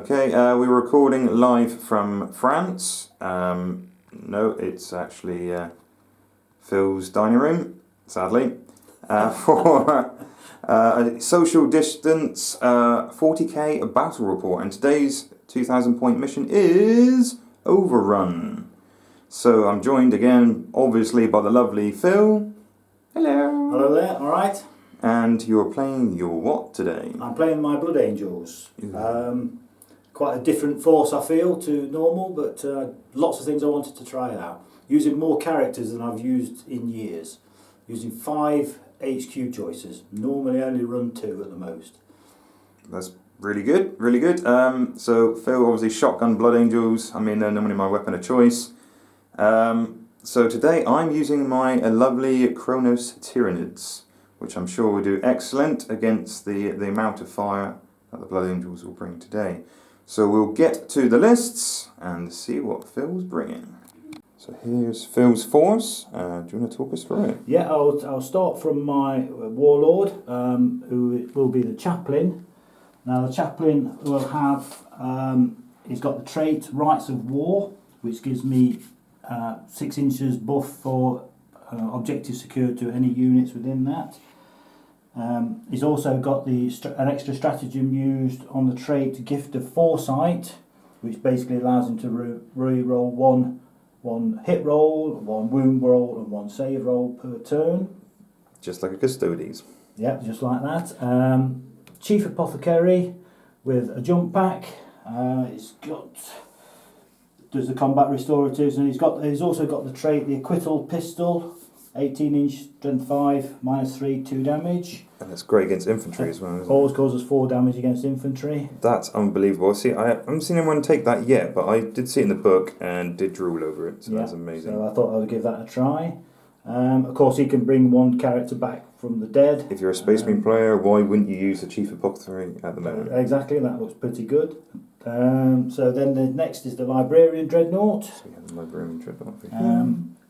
Okay, we're recording live from France. No, it's actually Phil's dining room, sadly, for a social distance 40k battle report. And today's 2,000 point mission is Overrun. So I'm joined again, obviously, by the lovely Phil. Hello. Hello there, alright. And you're playing your what today? I'm playing my Blood Angels. Quite a different force, I feel, to normal, but lots of things I wanted to try out. Using more characters than I've used in years. Using 5 HQ choices. Normally I only run 2 at the most. That's really good, really good. So Phil, obviously shotgun Blood Angels. I mean, they're normally my weapon of choice. So today I'm using my lovely Kronos Tyranids, which I'm sure will do excellent against the amount of fire that the Blood Angels will bring today. So we'll get to the lists and see what Phil's bringing. So here's Phil's force. Do you want to talk us through it? Yeah, I'll start from my Warlord, who will be the Chaplain. Now the Chaplain will have, he's got the trait Rights of War, which gives me 6 inches buff for objective secured to any units within that. He's also got an extra stratagem used on the trait Gift of Foresight, which basically allows him to re-roll one hit roll, 1 wound roll and 1 save roll per turn. Just like a Custodes. Yep, just like that. Chief Apothecary with a jump pack. Does the combat restoratives, and he's also got the trait the Acquittal Pistol, 18 inch, strength 5, -3, 2 damage. And it's great against infantry as well, isn't Always it? causes 4 damage against infantry. That's unbelievable. See, I haven't seen anyone take that yet, but I did see it in the book and did drool over it, so Yeah, that's amazing. So I thought I would give that a try. Of course, he can bring 1 character back from the dead. If you're a Space Marine player, why wouldn't you use the Chief Apothecary at the moment? Exactly, that looks pretty good. So then the next is the Librarian Dreadnought. So we have the Librarian Dreadnought.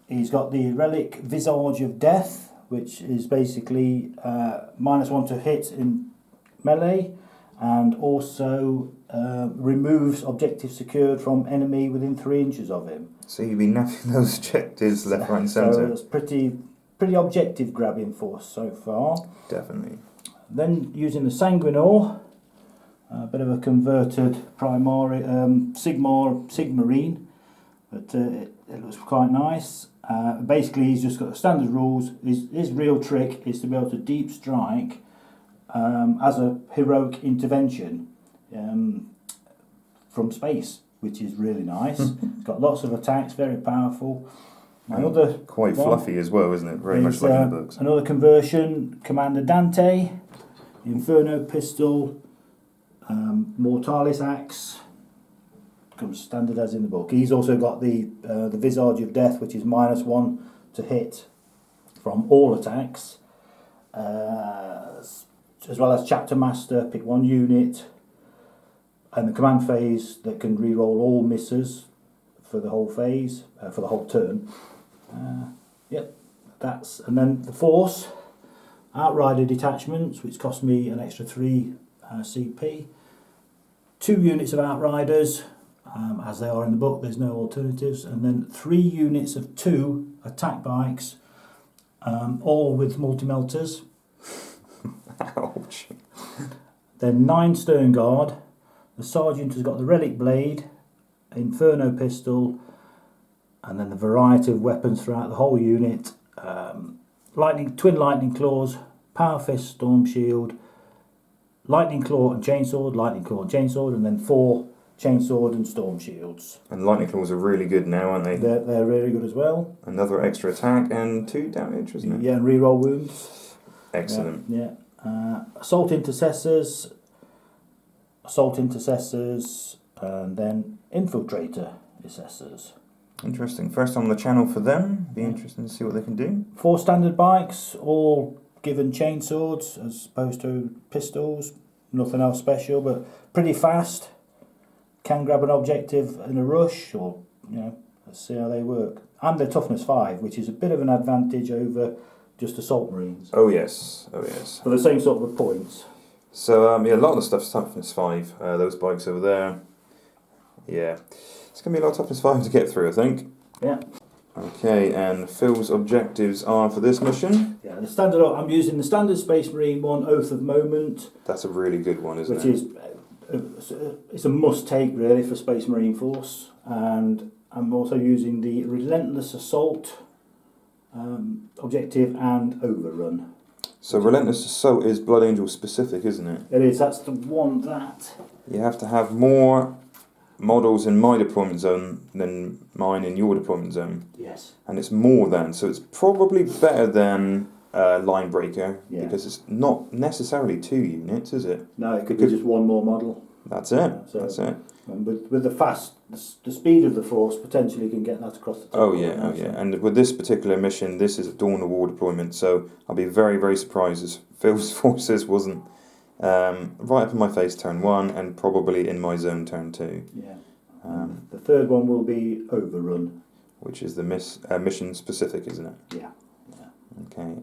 He's got the Relic Visage of Death, which is basically -1 to hit in melee, and also removes objective secured from enemy within 3 inches of him. So you'd be napping those objectives left, right and So centre. that's pretty objective grabbing force so far. Definitely. Then using the Sanguinor, a bit of a converted Primary Sigmarine, but it looks quite nice. Basically, he's just got the standard rules. His real trick is to be able to deep strike as a heroic intervention from space, which is really nice. It's got lots of attacks, very powerful. Another Quite fluffy as well, isn't it? Very much like in the books. Another conversion, Commander Dante, Inferno Pistol, Mortalis Axe. Comes standard as in the book. He's also got the Visage of Death, which is -1 to hit from all attacks, as well as Chapter Master. Pick 1 unit, and the command phase that can re-roll all misses for the whole phase, for the whole turn. Yep, and then the Force Outrider detachments, which cost me an extra 3 CP. 2 units of Outriders. As they are in the book, there's no alternatives, and then 3 units of 2 attack bikes, all with multi-melters. Ouch. Then 9 Stern Guard. The Sergeant has got the Relic Blade, Inferno Pistol, and then the variety of weapons throughout the whole unit. Twin Lightning Claws, Power Fist, Storm Shield, Lightning Claw and Chainsword, Lightning Claw and Chainsword, and then 4 Chainsword and Storm Shields. And Lightning Claws are really good now, aren't they? They're really good as well. Another extra attack and 2 damage, isn't it? Yeah, and reroll wounds. Excellent. Yeah. Assault Intercessors, and then Infiltrator Assessors. Interesting. First on the channel for them. Be interesting to see what they can do. 4 standard bikes, all given chainswords as opposed to pistols. Nothing else special, but pretty fast. Can grab an objective in a rush, or let's see how they work. And they're toughness 5, which is a bit of an advantage over just assault marines. Oh yes, oh yes. For the same sort of points. So yeah, a lot of the stuff's toughness 5. Those bikes over there. Yeah, it's going to be a lot of toughness 5 to get through, I think. Yeah. Okay, and Phil's objectives are for this mission? Yeah, the standard. I'm using the standard Space Marine one, Oath of Moment. That's a really good one, isn't it? Which is it's a must-take really for Space Marine Force, and I'm also using the Relentless Assault objective and Overrun. So Relentless Assault is Blood Angel specific, isn't it? It is. That's the one that You have to have more models in my deployment zone than mine in your deployment zone. Yes. And it's more than, so it's probably better than Line Breaker, because it's not necessarily 2 units, is it? No, it could be just one more model. That's it. So, that's it. And with the speed of the Force, potentially you can get that across the top. Oh yeah. And with this particular mission, this is a Dawn of War deployment, so I'll be very, very surprised if Phil's forces wasn't right up in my face turn 1 and probably in my zone turn 2. Yeah. The third one will be Overrun, which is the mission specific, isn't it? Yeah. Okay.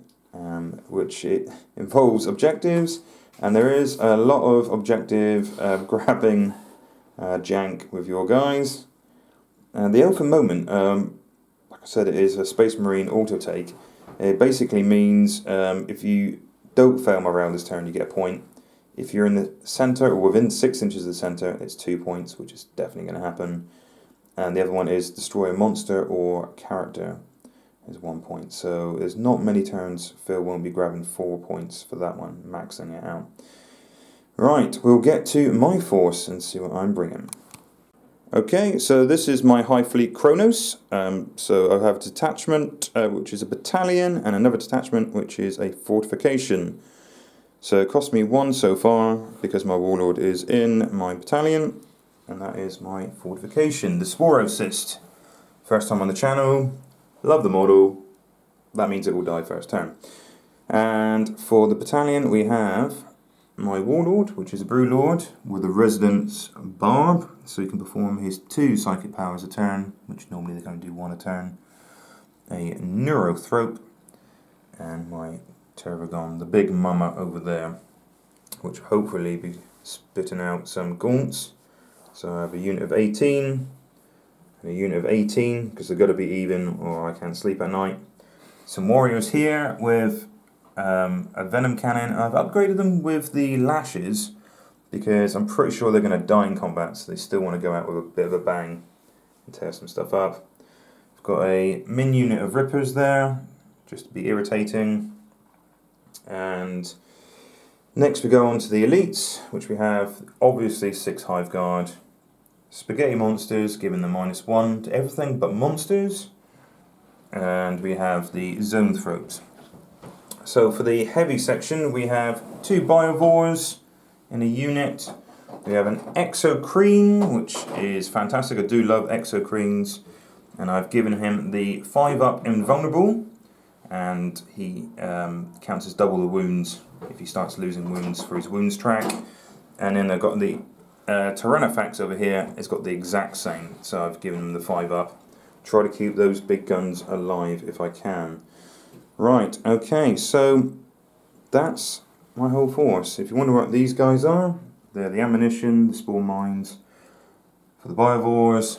Which it involves objectives, and there is a lot of objective grabbing jank with your guys. The Oath of Moment, like I said, it is a Space Marine auto take. It basically means if you don't fail my round this turn, you get a point. If you're in the centre or within 6 inches of the centre, it's 2 points, which is definitely going to happen. And the other one is destroy a monster or character is 1 point. So there's not many turns Phil won't be grabbing 4 points for that one, maxing it out. Right, we'll get to my force and see what I'm bringing. Okay, so this is my High Fleet Kronos. So I have a detachment, which is a battalion, and another detachment, which is a fortification. So it cost me 1 so far, because my Warlord is in my battalion, and that is my fortification, the Sporocyst. First time on the channel, love the model, that means it will die first turn. And for the battalion we have my Warlord, which is a Brew Lord, with a Residence Barb, so he can perform his 2 psychic powers a turn, which normally they're going to do 1 a turn. A Neurothrope, and my Tervagon, the big mama over there, which will hopefully be spitting out some gaunts. So I have a unit of 18, and a unit of 18, because they've got to be even or I can't sleep at night. Some warriors here with a venom cannon. I've upgraded them with the lashes, because I'm pretty sure they're going to die in combat, so they still want to go out with a bit of a bang and tear some stuff up. I've got a min unit of rippers there, just to be irritating. And next we go on to the elites, which we have obviously 6 Hive Guard, Spaghetti Monsters, giving them -1 to everything but monsters, and we have the Zoanthropes. So for the heavy section we have 2 Biovores in a unit. We have an Exocrine, which is fantastic. I do love Exocrines, and I've given him the 5-up Invulnerable. And he counts as double the wounds if he starts losing wounds for his wounds track. And then I've got the Tyrannofax over here, it's got the exact same, so I've given him the 5-up. Try to keep those big guns alive if I can. Right, okay, so that's my whole force. If you wonder what these guys are, they're the ammunition, the spore mines, for the Biovores,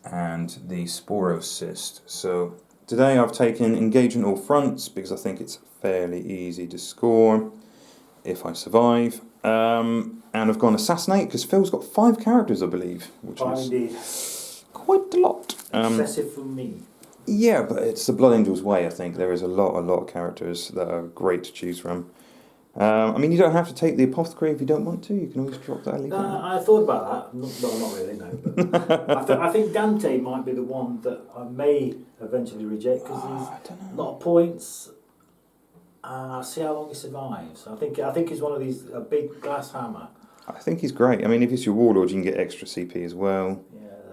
and the Sporocyst. So today I've taken engage in all fronts because I think it's fairly easy to score if I survive. And I've gone assassinate because Phil's got 5 characters, I believe, which is quite a lot. Excessive for me. Yeah, but it's the Blood Angel's way, I think. There is a lot of characters that are great to choose from. I mean, you don't have to take the Apothecary if you don't want to. You can always drop that. I thought about that. Not really, no. But I think Dante might be the one that I may eventually reject because he's a lot of points. I'll see how long he survives. I think he's one of these, a big glass hammer. I think he's great. I mean, if it's your Warlord, you can get extra CP as well.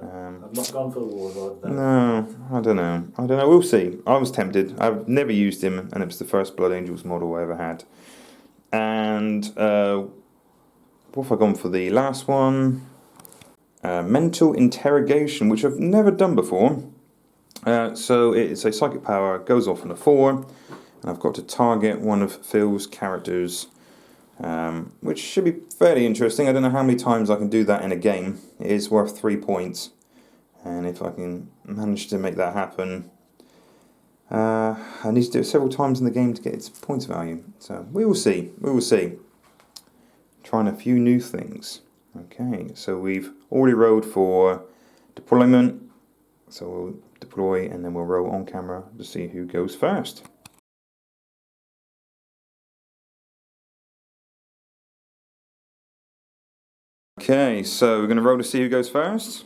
I've not gone for the Warlord. No, I don't know. We'll see. I was tempted. I've never used him, and it was the first Blood Angels model I ever had. And what have I gone for the last one? Mental Interrogation, which I've never done before. So it's a psychic power, goes off on a 4, and I've got to target one of Phil's characters. which should be fairly interesting. I don't know how many times I can do that in a game. It is worth 3 points, and if I can manage to make that happen, I need to do it several times in the game to get its points value. So we will see. We will see. Trying a few new things. Okay, so we've already rolled for deployment. So we'll deploy and then we'll roll on camera to see who goes first. Okay, so we're going to roll to see who goes first.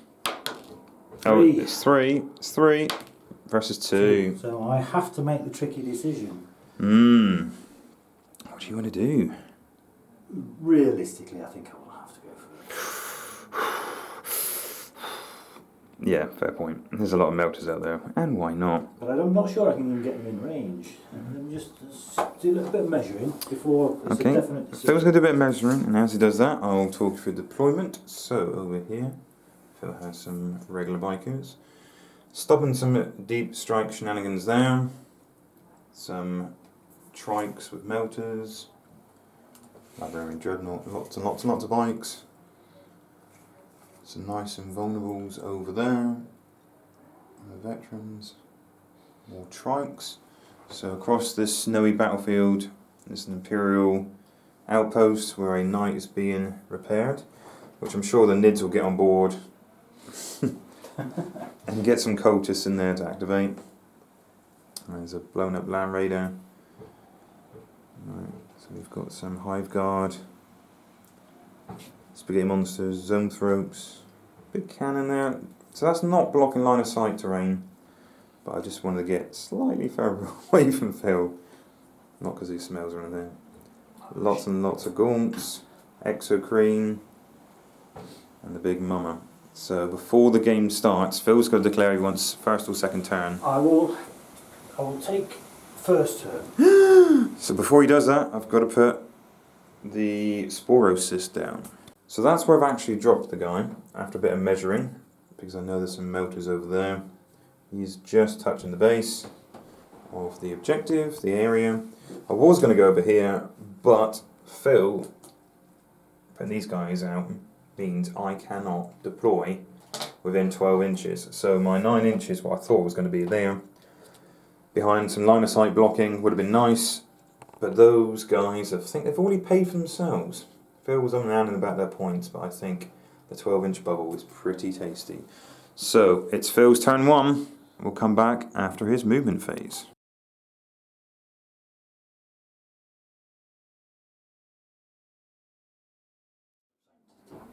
Oh, it's three. It's 3 versus 2. So I have to make the tricky decision. What do you want to do? Realistically, I think I will have to go first. Yeah, fair point. There's a lot of melters out there, and why not? But I'm not sure I can even get them in range. And let me just do a little bit of measuring before it's a definite decision. Phil's going to do a bit of measuring, and as he does that, I'll talk you through deployment. So, over here, Phil has some regular bikers. Stopping some deep strike shenanigans there. Some trikes with melters. Librarian Dreadnought, lots and lots and lots of bikes. Some nice invulnerables over there. And the veterans. More trikes. So across this snowy battlefield, there's an Imperial outpost where a knight is being repaired, which I'm sure the Nids will get on board and get some cultists in there to activate. There's a blown up Land Raider. Right, so we've got some Hive Guard, Spaghetti Monsters, Zone Throats, big cannon there. So that's not blocking line of sight terrain, but I just wanted to get slightly further away from Phil, not because he smells or anything. Lots and lots of Gaunts, Exocrene, and the big Mummer. So before the game starts, Phil's got to declare he wants first or second turn. I will take first turn. So before he does that, I've got to put the Sporocyst down. So that's where I've actually dropped the guy, after a bit of measuring, because I know there's some melters over there. He's just touching the base of the objective, the area. I was going to go over here, but Phil, putting these guys out, means I cannot deploy within 12 inches. So my 9 inches, what I thought was going to be there, behind some line of sight blocking, would have been nice. But those guys, I think they've already paid for themselves. Phil was on and around about their points, but I think the 12-inch bubble is pretty tasty. So it's Phil's turn 1. We'll come back after his movement phase.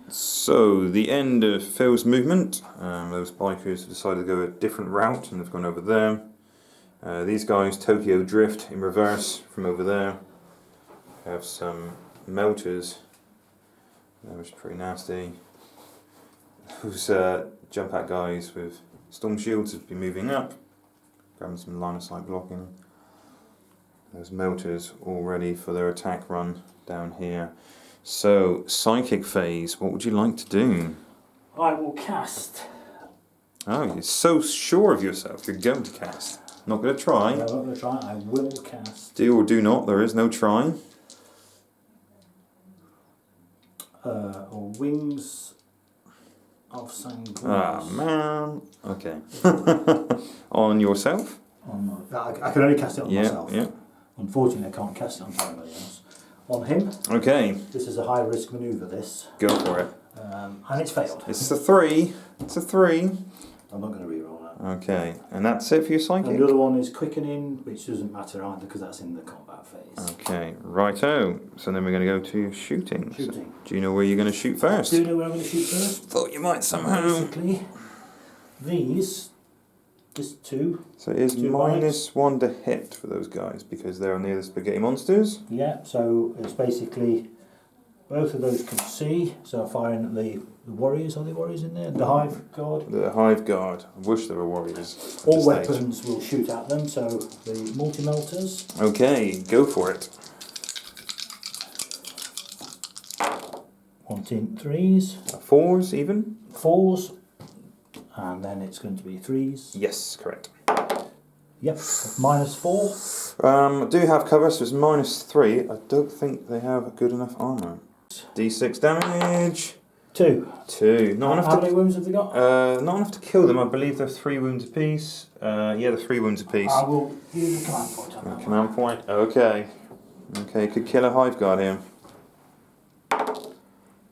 So the end of Phil's movement. Those bikers have decided to go a different route and they've gone over there. These guys Tokyo drift in reverse from over there. Have some melters, which is pretty nasty. Those jump out guys with storm shields have been moving up, grabbing some line of sight blocking. Those melters all ready for their attack run down here. So psychic phase, what would you like to do? I will cast. Oh, you're so sure of yourself. You're going to cast. Not going to try. No, I'm not going to try. I will cast. Do or do not. There is no try. Or Wings of Sanguine. Ah, man. Okay. On yourself? I can only cast it on myself. Yeah. Unfortunately, I can't cast it on anybody else. On him. Okay. This is a high risk manoeuvre. This. Go for it. And it's failed. It's a 3. It's a 3. I'm not going to re-roll that. Okay. And that's it for your psychic? And the other one is quickening, which doesn't matter either because that's in the combat phase. Okay. Righto. So then we're going to go to shooting. Shooting. So, do you know where you're going to shoot first? Do you know where I'm going to shoot first? Thought you might somehow. Basically, this 2. So it is Two -1 to hit for those guys because they're near the spaghetti monsters. Yeah, so it's basically both of those can see. So I'm firing at the warriors. Are there warriors in there? The Hive Guard. The Hive Guard. I wish there were warriors. at All this weapons stage. will shoot at them. So the multi-melters. Okay, go for it. 1 in 3s. 4s even? 4s. And then it's going to be 3s. Yes, correct. Yep, -4. I do have cover, so it's -3. I don't think they have good enough armour. D6 damage. 2. 2. Not enough How to. many wounds have they got? Not enough to kill them. I believe they're 3 wounds apiece. Yeah, they're 3 wounds apiece. I will use a command point on that one. Command point. Okay. Okay, could kill a hive guard here.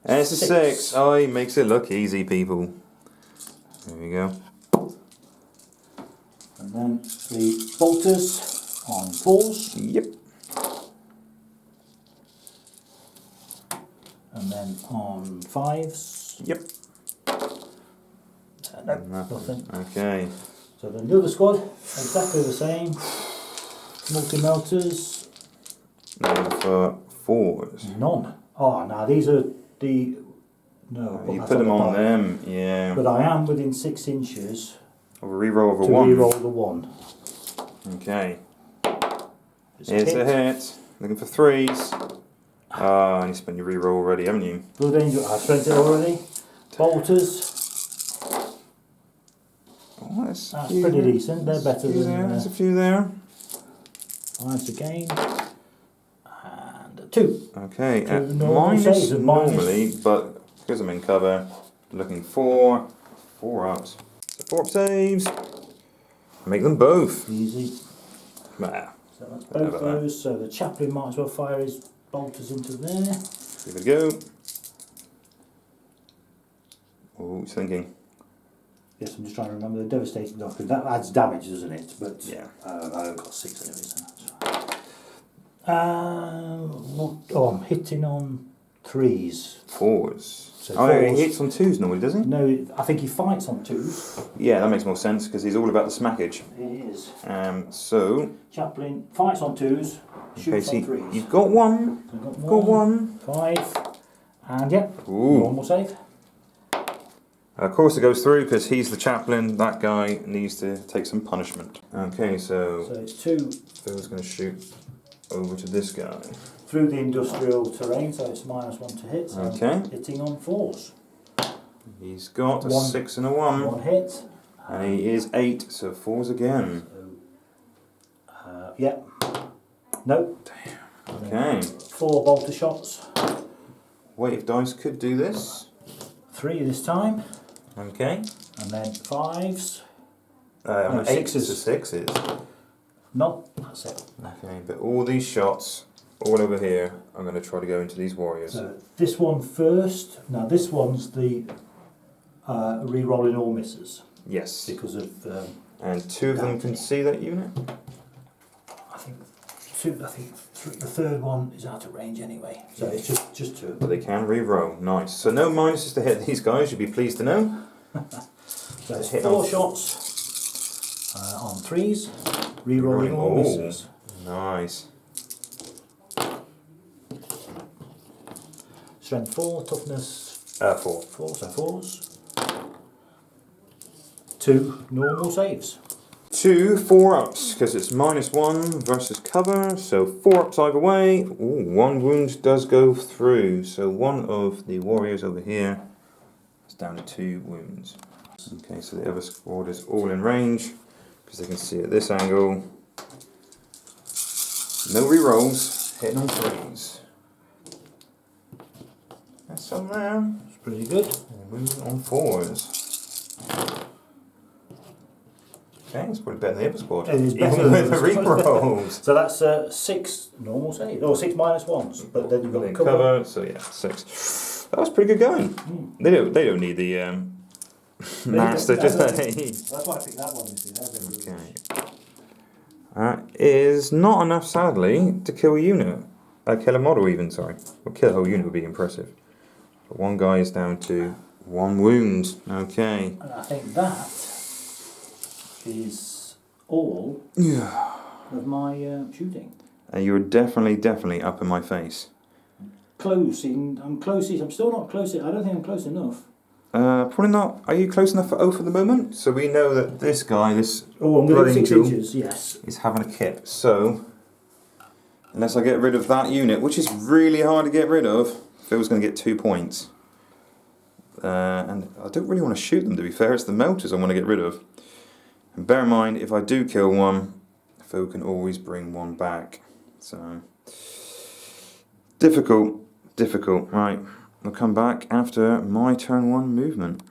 And it's a 6. Oh, he makes it look easy, people. There we go. And then the bolters on 4s. Yep. And then on 5s. Yep. No, nothing. Okay. So then the other squad, exactly the same. Multi-melters. Now for 4s. None. Oh, now these are the... No, You that's put them on the bar. them, yeah. But I am within 6 inches Of a reroll of a to 1. re-roll the 1. Okay. It's Here's a hit. Looking for 3s. Ah, you spent your reroll already, haven't you? Blood Angel, I've spent it already. Bolters, Oh, that's pretty decent. They're better than There's a few there. 5s again. And 2. Okay, Two at normal minus saves and minus- normally, but because I'm in cover, looking for 4 ups. So 4 up saves. Make them both. Easy. Ah, So that's Whatever both that. those. So the chaplain might as well fire his bolters into there. give it a go. Oh, he's thinking. Yes, I'm just trying to remember the devastating doctrine. That adds damage, doesn't it? But Yeah. I've got 6 anyway, so that's fine. I'm hitting on 3s. 4s. So Oh, no, he 4s. hits on 2s normally, does he? No, I think he fights on 2s. Yeah, that makes more sense because he's all about the smackage. He is. So, Chaplain fights on 2s, shoots okay, on 3s. you've got 1. So I've Got 1. 5, and yep, Ooh. normal save. Of course it goes through because he's the chaplain. That guy needs to take some punishment. Okay, So so it's 2 Phil's going to shoot over to this guy. through the industrial terrain, so it's -1 to hit. So Okay. hitting on 4s. He's got a One. 6 and a 1. 1 hit. And he is 8, so 4s again. Yep. Nope. Okay. 4 bolter shots. Wave dice could do this. 3 this time. Okay. And then 5s. No, 6s. 6s. No, that's it. Okay, but all these shots, all over here, I'm going to try to go into these warriors. So this one first. Now this one's the re-rolling all misses Yes. because of And 2 of them can see that unit? I think 2. I think the third one is out of range anyway. So it's just 2. But they can re-roll. Nice. So no minuses to hit these guys, you'd be pleased to know. So it's Hit 4 on- shots on 3s, re-rolling all Oh. misses. Nice. Strength 4, toughness 4. 4, so 4s. 2 normal saves. 2 4-ups, because it's -1 versus cover, so 4-ups either way. Ooh, 1 wound does go through, so one of the warriors over here is down to 2 wounds. Okay, so the other squad is all in range, because they can see at this angle. No re-rolls, hitting on 3s. That's some there. It's pretty good. And moving on 4s. Okay, it's probably better than the other squad. It is better Even than with the the squad. re-rolls. So that's 6 normal saves, or 6 -1s, but then you've got They cover. cover, so yeah, 6. That was pretty good going. They don't need the master, don't- just that's they. That's why I picked that one. You see, they're very good. Okay. That is not enough, sadly, to kill a unit. Kill a model, even. Sorry, well, kill a whole unit would be impressive. But one guy is down to 1 wound. Okay. And I think that is all Yeah. of my shooting. You're definitely up in my face. Closing. I'm closest. I'm still not close. I don't think I'm close enough. Probably not. Are you close enough for oath at the moment? So we know that this guy, this Oh, I'm Blood within 6 Angel. inches. Yes. is having a kip. So, unless I get rid of that unit, which is really hard to get rid of, Phil's going to get 2 points. And I don't really want to shoot them, to be fair. It's the melters I want to get rid of. And bear in mind, if I do kill one, Phil can always bring one back. So, difficult. Right, I'll come back after my turn 1 movement.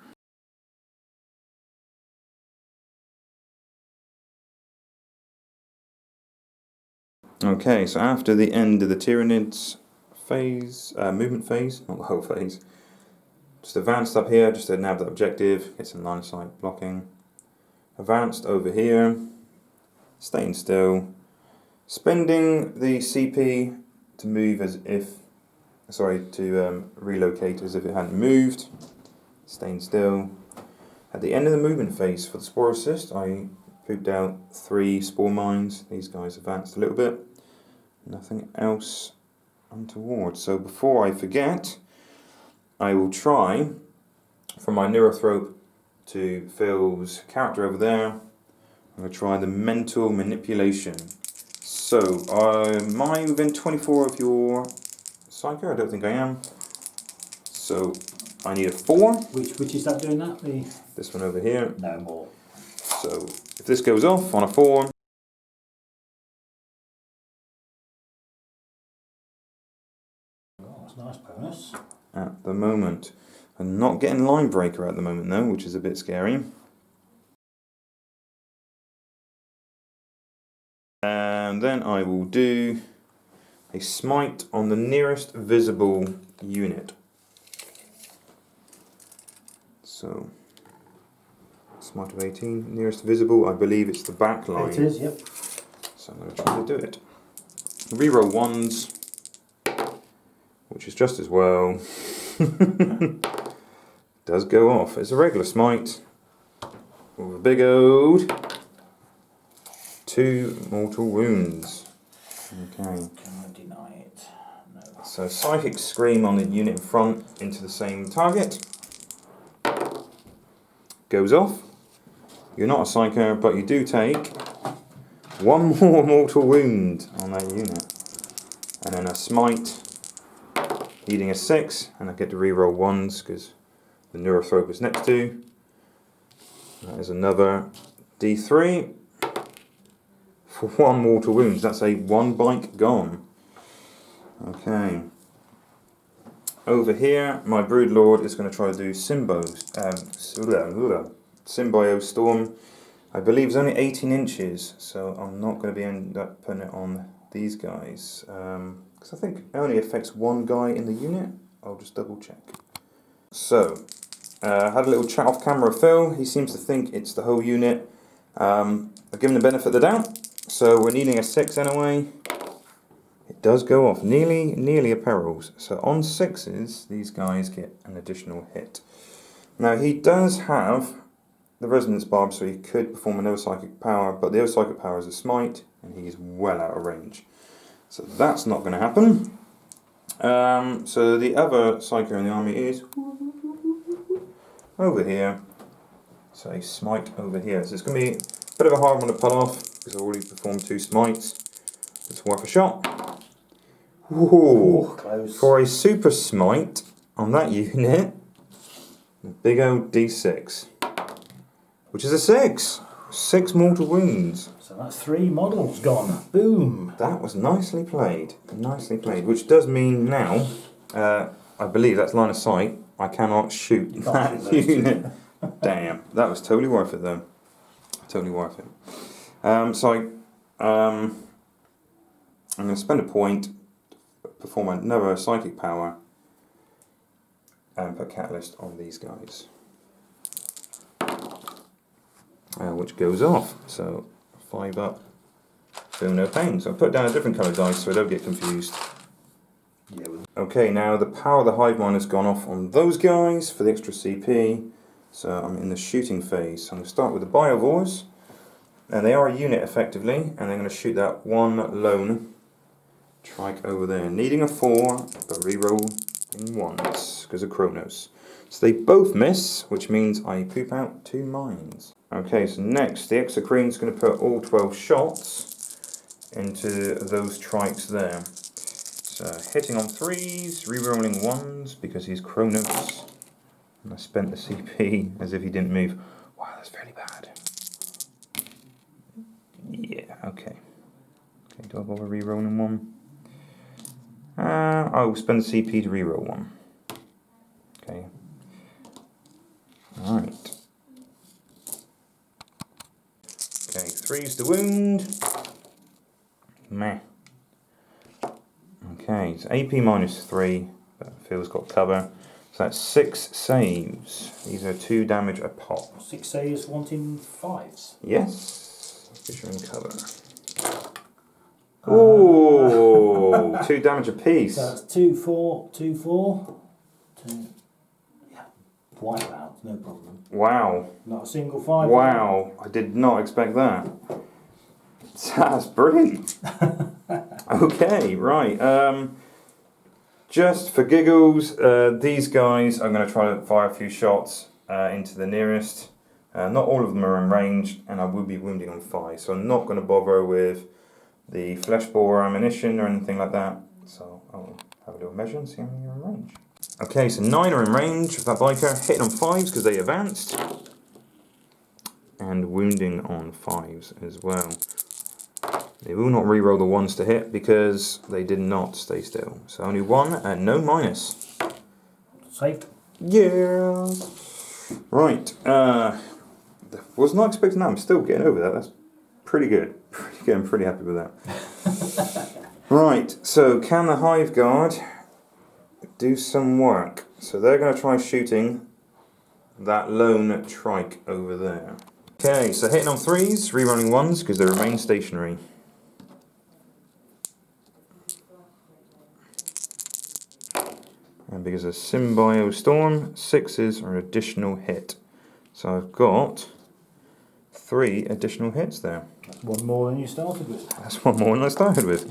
Okay, so after the end of the Tyranids phase, movement phase, not the whole phase, just advanced up here, just to nab that objective, get some line of sight blocking. Advanced over here, staying still, spending the CP to move as if, to relocate as if it hadn't moved, staying still. At the end of the movement phase for the Spore Assist, I pooped out 3 Spore Mines. These guys advanced a little bit. Nothing else untoward. So before I forget, I will try, from my Neurothrope to Phil's character over there, I'm going to try the mental manipulation. So, am I within 24 of your Psycho? I don't think I am. So, I need a 4. Which is that doing that? This one over here. No more. So, if this goes off on a 4, Nice bonus. at the moment. I'm not getting Line Breaker at the moment though, which is a bit scary. And then I will do a smite on the nearest visible unit. So, smite of 18, nearest visible, I believe it's the back line. It is, yep. So I'm going to try to do it. Reroll 1s, which is just as well. Does go off. It's a regular smite with a big old 2 mortal wounds. Okay. Can I deny it? No. So Psychic Scream on the unit in front into the same target. Goes off. You're not a Psycho, but you do take 1 more mortal wound on that unit. And then a smite, needing a 6, and I get to reroll 1s because the Neurothrope is next to. That is another D3 for 1 mortal wounds. That's a 1 bike gone. Okay. Over here, my Broodlord is going to try to do Symbio Storm. I believe it's only 18 inches, so I'm not going to be end up putting it on these guys. Because I think it only affects 1 guy in the unit. I'll just double check. So, I had a little chat off camera with Phil. He seems to think it's the whole unit. I've given the benefit of the doubt. So we're needing a 6 anyway. It does go off. Nearly a perils. So on 6s, these guys get an additional hit. Now he does have the Resonance Barb, so he could perform another Psychic Power, but the other Psychic Power is a Smite, and he's well out of range. So that's not going to happen. So the other Psycho in the army is over here. So a Smite over here. So it's going to be a bit of a hard one to pull off, because I've already performed 2 Smites. It's worth a shot. Ooh, close. For a Super Smite on that unit, a big old D6. Which is a 6. 6 mortal wounds. So that's 3 models gone. Boom. That was nicely played. Nicely played. Which does mean now, I believe that's line of sight. I cannot shoot that unit. Damn. That was totally worth it though. Totally worth it. So I'm going to spend a point, perform another Psychic Power, and put Catalyst on these guys. Which goes off. So 5 up, feel no pain. So I put down a different coloured dice so I don't get confused. Yeah. Okay, now the power of the Hive Mind has gone off on those guys for the extra CP. So I'm in the shooting phase. So I'm going to start with the Biovores. And they are a unit effectively, and they're going to shoot that 1 lone trike over there. Needing a 4, but reroll in 1s because of Chronos. So they both miss, which means I poop out 2 mines. Okay, so next, the Exocrine's going to put all 12 shots into those trikes there. So hitting on 3s, rerolling 1s because he's Chronos. And I spent the CP as if he didn't move. Wow, that's fairly bad. Yeah, okay. Okay, do I bother re-rolling one? I'll spend the CP to re-roll one. Okay. Alright. Okay, 3's the wound. Meh. Okay, it's AP -3, but Phil's got cover. So that's 6 saves. These are 2 damage a pop. 6 saves wanting 5s. Yes. Fisher and cover. Ooh, 2 damage apiece. So that's 2, 4, 2, 4. 2. Yeah. Wipe out, no problem. Wow. Not a single 5. Wow. I did not expect that. That's brilliant. Okay, right. Just for giggles, these guys, I'm going to try to fire a few shots into the nearest. Not all of them are in range, and I will be wounding on 5, so I'm not going to bother with the flesh bore ammunition or anything like that. So I'll have a little measure and see how many are in range. Okay, so 9 are in range of that biker, hitting on 5s because they advanced, and wounding on 5s as well. They will not re-roll the 1s to hit because they did not stay still. So only 1 and no minus. Saved. Yeah. Right. Was not expecting that. I'm still getting over that. That's pretty good. Pretty good. I'm pretty happy with that. Right. So can the Hive Guard do some work? So they're going to try shooting that lone trike over there. Okay. So hitting on 3s, re-rolling 1s because they remain stationary. And because of Symbio Storm, 6s are an additional hit. So I've got 3 additional hits there. That's 1 more than you started with. That's 1 more than I started with.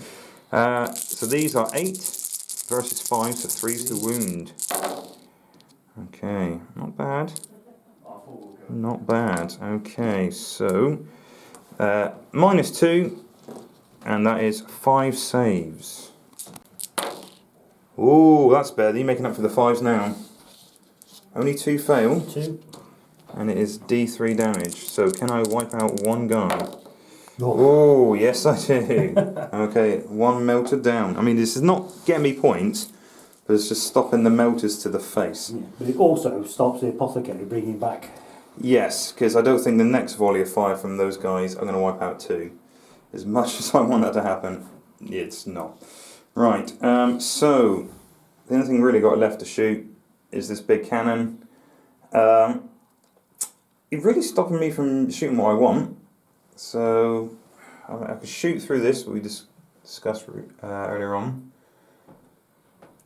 So these are 8 versus 5, so 3's to wound. Okay, not bad. Not bad. Okay, so -2, and that is 5 saves. Ooh, that's better. You're making up for the 5s now. Only 2 fail. 2. And it is D3 damage. So can I wipe out 1 guy? Oh, Oh, yes I do. Okay, 1 melted down. I mean, this is not getting me points, but it's just stopping the melters to the face. yeah. But it also stops the apothecary bringing back. Yes, because I don't think the next volley of fire from those guys are going to wipe out 2. As much as I want that to happen, it's not. Right, so the only thing really got left to shoot is this big cannon. It's really stopping me from shooting what I want. So I could shoot through this, what we discussed earlier on.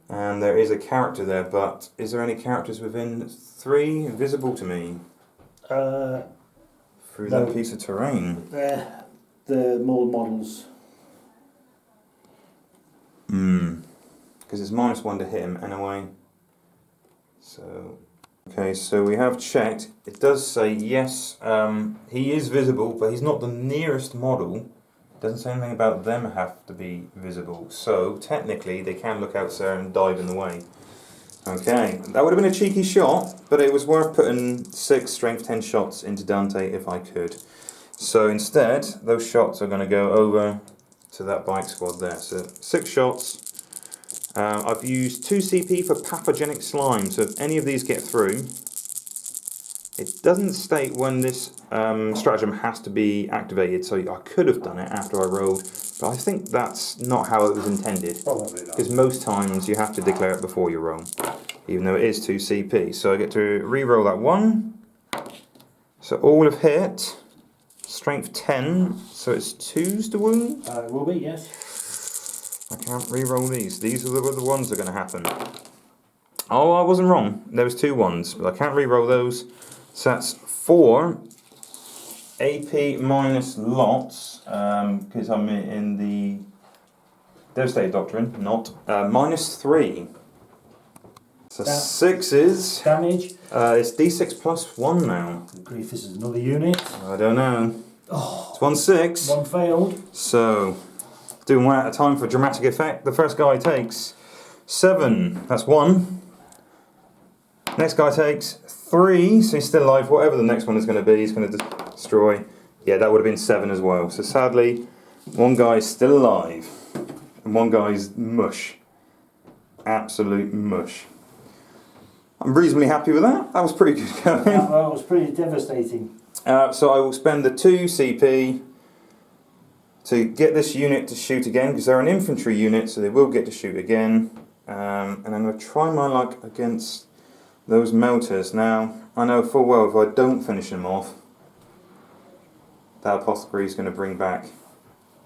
And there is a character there, but is there any characters within 3 visible to me? Through No. that piece of terrain. The more models. Because it's -1 to hit him anyway. So, okay, so we have checked. It does say yes, he is visible, but he's not the nearest model. It doesn't say anything about them have to be visible. So technically, they can look out there and dive in the way. Okay, that would have been a cheeky shot, but it was worth putting 6 strength 10 shots into Dante if I could. So instead, those shots are going to go over to that bike squad there. So 6 shots. I've used 2 CP for pathogenic slime, so if any of these get through, it doesn't state when this stratagem has to be activated, so I could have done it after I rolled, but I think that's not how it was intended. Probably not. Because most times you have to declare it before you roll, even though it is 2 CP. So I get to re-roll that 1. So all have hit. Strength 10, so it's 2s to wound? It will be, yes. I can't re-roll these. These are the ones that are going to happen. Oh, I wasn't wrong. There was 2 1s, but I can't re-roll those. So that's 4 AP minus lots, because I'm in the Devastated Doctrine, not. -3. So 6s. Damage. It's D6 plus 1 now. Good grief, this is another unit. I don't know. Oh, It's 1/6. 1 failed. So, doing 1 at a time for dramatic effect. The first guy takes 7. That's 1. Next guy takes 3. So he's still alive. Whatever the next one is going to be, he's going to destroy. Yeah, that would have been 7 as well. So sadly, One guy's still alive, and one guy's mush. Absolute mush. I'm reasonably happy with that. That was pretty good going. That was pretty devastating. So I will spend the 2 CP to get this unit to shoot again, because they're an infantry unit, so they will get to shoot again. And I'm going to try my luck against those melters. Now, I know full well if I don't finish them off, that apothecary is going to bring back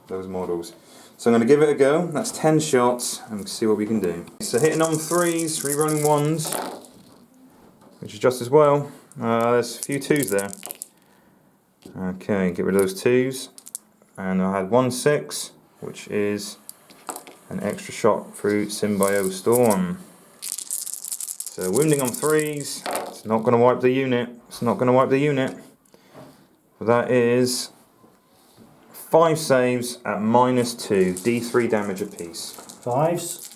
those models. So I'm going to give it a go. That's 10 shots, and see what we can do. So hitting on 3s, re-rolling 1s, which is just as well. There's a few 2s there. Okay, get rid of those 2s. And I had 1 6, which is an extra shot through Symbio Storm. So wounding on 3s, it's not going to wipe the unit. It's not going to wipe the unit. But that is 5 saves at -2, D3 damage apiece. 5s.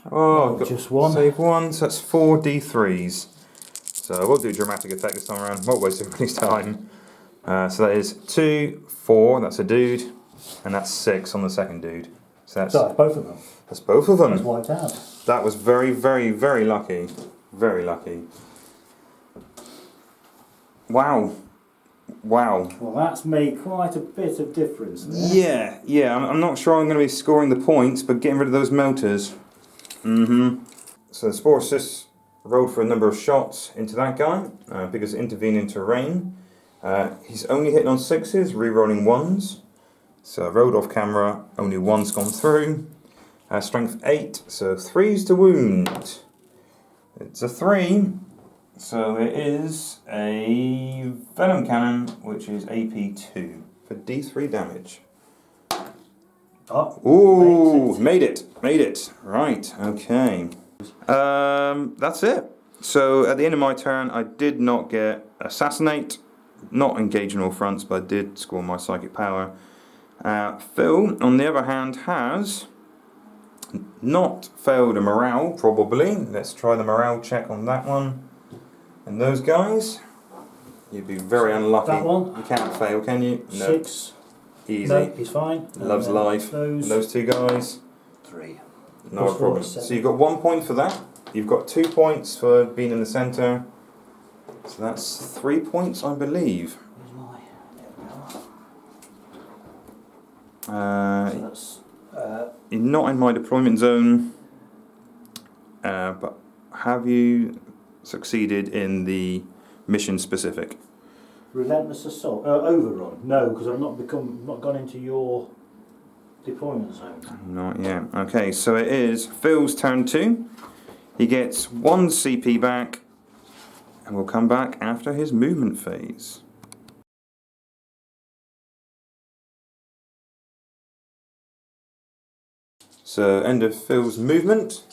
Oh, just 1. Save 1, so that's 4 D3s. So I will do a dramatic effect this time around, won't waste everybody's time. So that is 2, 4, that's a dude, and that's 6 on the second dude. So that's both of them. That's both of them. That's wiped out. That was very, very, very lucky. Very lucky. Wow. Wow. Well, that's made quite a bit of difference there. Yeah. I'm not sure I'm going to be scoring the points, but getting rid of those melters. So the Spore Assist rolled for a number of shots into that guy, because intervening terrain. He's only hitting on 6s, re-rolling 1s. So I rolled off camera, only 1's gone through. Strength 8, so 3's to wound. It's a 3, so it is a Venom Cannon, which is AP2 for D3 damage. Oh, Ooh, made it. Right, okay. That's it. So at the end of my turn, I did not get Assassinate, not engage in all fronts, but I did score my psychic power. Phil, on the other hand, has not failed a morale, probably. Let's try the morale check on that one. And those guys, you'd be very unlucky. That one? You can't fail, can you? No. 6. Easy. No, he's fine. Loves life. Those 2 guys. 3. No problem. So you've got 1 point for that. You've got 2 points for being in the centre. So that's 3 points, I believe. Where's my... So that's, you're not in my deployment zone, but have you succeeded in the mission specific? Relentless Assault. Overrun. No, because I've not gone into your deployment zone. Not yet. Okay, so it is Phil's turn 2. He gets 1 CP back, and will come back after his movement phase. So end of Phil's movement.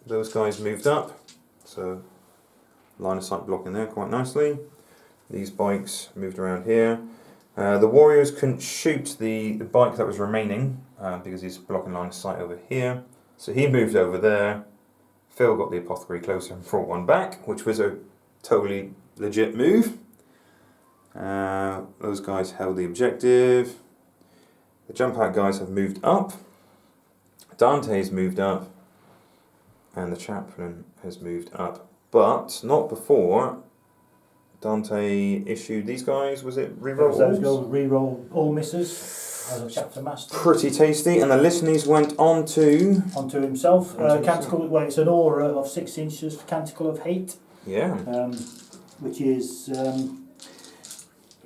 Those guys moved up, so line of sight blocking there quite nicely. These bikes moved around here. The warriors couldn't shoot the bike that was remaining because he's blocking line of sight over here. So he moved over there. Phil got the apothecary closer and brought one back, which was a totally legit move. Those guys held the objective. The jump out guys have moved up. Dante's moved up. And the chaplain has moved up. But not before Dante issued these guys. Was it reroll? Those go reroll all misses as a chapter master. Pretty tasty. And the listeners went on to... Onto himself. Canticle, well, it's an aura of 6 inches for Canticle of Hate. Yeah. Which is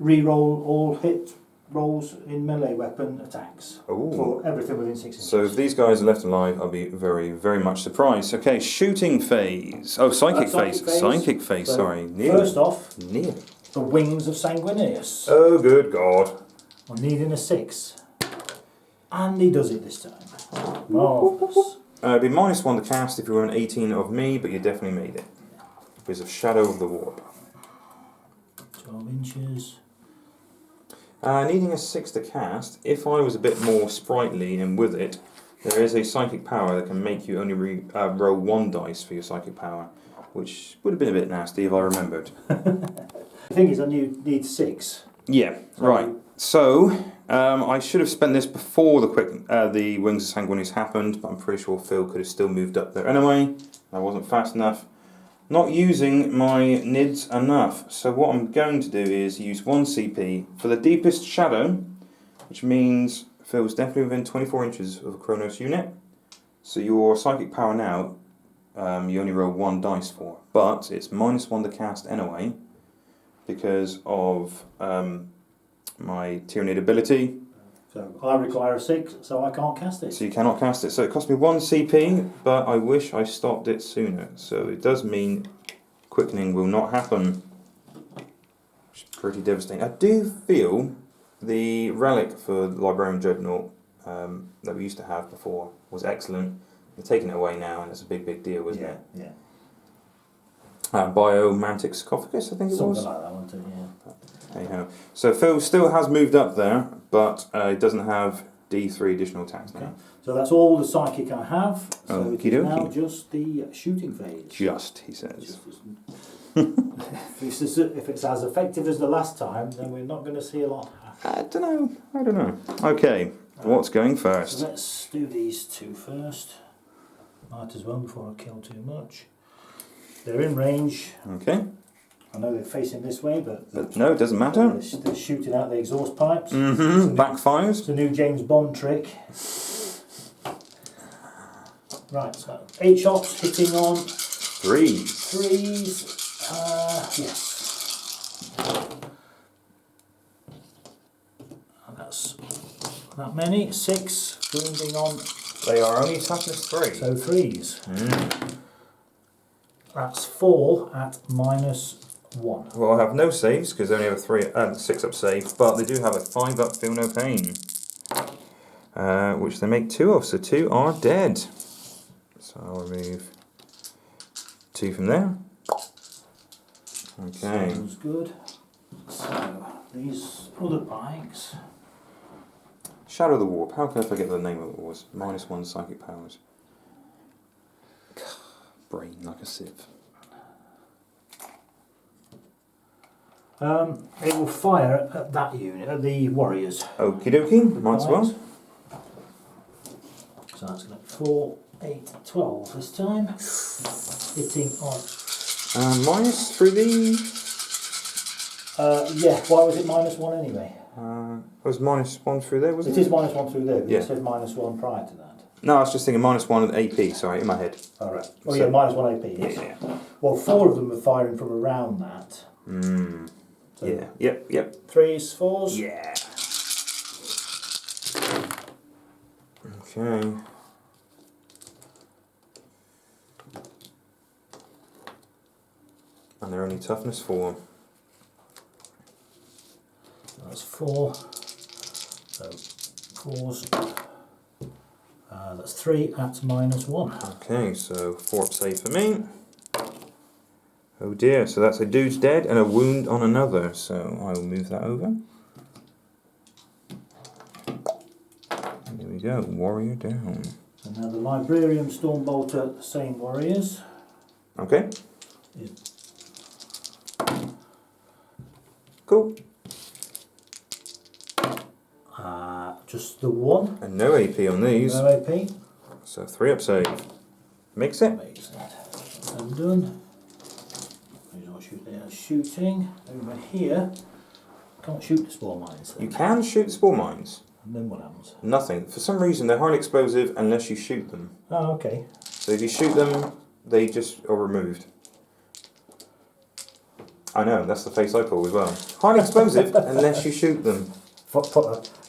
reroll all hit rolls in melee weapon attacks. Ooh. For everything within 6 inches. So if these guys are left alive, I'll be very, very much surprised. Okay, shooting phase. Oh, psychic phase. Psychic phase, So sorry. First off, Nearly. the Wings of Sanguinius. Oh, good God. I'm needing a 6. And he does it this time. Marvellous. It'd be -1 to cast if you were an 18 of me, but you definitely made it. Because of Shadow of the Warp. 12 inches. Needing a 6 to cast, if I was a bit more sprightly and with it, there is a psychic power that can make you only roll 1 dice for your psychic power, which would have been a bit nasty if I remembered. The thing is, I need 6. Yeah, So right. So, I should have spent this before the Wings of Sanguinius happened, but I'm pretty sure Phil could have still moved up there anyway. I wasn't fast enough. Not using my NIDs enough. So what I'm going to do is use 1 CP for the deepest shadow, which means Phil's definitely within 24 inches of a Kronos unit. So your psychic power now, you only roll 1 dice for, but it's -1 to cast anyway, because of my Tyranid ability. So I require a 6, so I can't cast it. So you cannot cast it. So it cost me 1 CP, but I wish I stopped it sooner. So it does mean quickening will not happen, which is pretty devastating. I do feel the relic for Librarian Dreadnought that we used to have before was excellent. They're taking it away now, and it's a big deal, isn't it? Yeah. Biomantic Sarcophagus, I think it was. Something like that, wasn't it? Yeah. Anyhow, so Phil still has moved up there, but it doesn't have D3 additional attacks now. Okay. So that's all the psychic I have. So it Okie is now dokie. just the shooting phase. Just, he says. If it's as effective as the last time, then we're not going to see a lot happen. I don't know. Okay, what's going first? So let's do these two first. Might as well before I kill too much. They're in range. Okay. I know they're facing this way, but No, it doesn't matter. they're shooting out the exhaust pipes. Backfires. It's a new James Bond trick. Right, so 8 shots hitting on 3. 3s. Yes. And that's that many. 6 wounding on. They are only toughness 3. So 3s. That's 4 at -1. Well, I have no saves because they only have a 6 up save, but they do have a 5 up feel no pain, which they make 2 of. So 2 are dead. So I'll remove 2 from there. Okay. Sounds good. So these other bikes. Shadow of the Warp. How can I forget the name of it was? -1 psychic powers. Brain like a sieve. It will fire at that unit, at the warriors. Okie dokie, might as well. So that's going to 4, 8, 12 this time. Hitting on. Minus through the. Yeah, why was it -1 anyway? It was -1 through there, wasn't It it? is -1 through there, but Yeah. it said -1 prior to that. No, I was just thinking -1 AP, sorry, in my head. Alright. Oh So- yeah, -1 AP, yes. Yeah. Well, 4 of them are firing from around that. So Yeah, yep. 3s, 4s. Yeah. Okay. And they're only toughness 4. That's 4. So 4s. That's 3 at -1. Okay, so 4 up save for me. Oh dear, so that's a dude's dead and a wound on another, so I will move that over. There we go, warrior down. And now the Librarian Stormbolter, the same warriors. Okay, Is cool. just the 1. And no AP on these, No AP. so 3 up save. Makes it. Makes that. And done. These are shooting. Over here. Can't shoot the spore mines then. You can shoot spore mines. And then what happens? Nothing. For some reason, they're highly explosive unless you shoot them. Oh, okay. So if you shoot them, they just are removed. I know, that's the face I pull as well. Highly explosive unless you shoot them. Put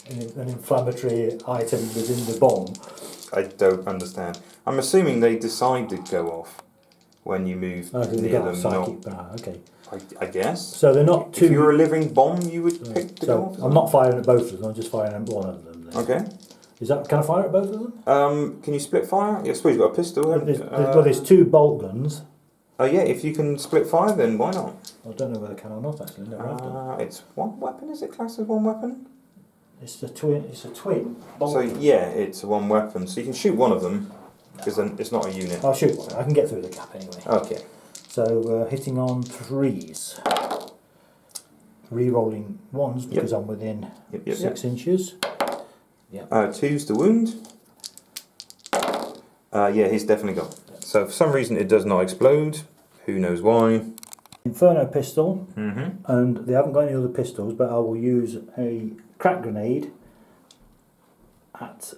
an inflammatory item within the bomb. I don't understand. I'm assuming they decide to go off when you move Oh, because they've near got them. psychic power. Okay. I guess. So they're not too. If you were a living bomb, you would pick to go So off. I'm not firing at both of them. I'm just firing at one of them. Then. Okay. Is that? Can I fire at both of them? Can you split fire? Yeah, I suppose you've got a pistol. Well, there's 2 bolt guns. Oh yeah, if you can split fire, then why not? I don't know whether I can or not. Actually, never have done. It's 1 weapon. Is it classed as 1 weapon? It's a twin. It's a twin bolt. So yeah, it's 1 weapon. So you can shoot one of them because then it's not a unit. I'll shoot one. I can get through the gap anyway. Okay. So hitting on 3s. re-rolling ones because I'm within 6 inches. Yep. 2's the wound. Yeah, he's definitely gone. So for some reason it does not explode. Who knows why? Inferno pistol, and they haven't got any other pistols, but I will use a crack grenade at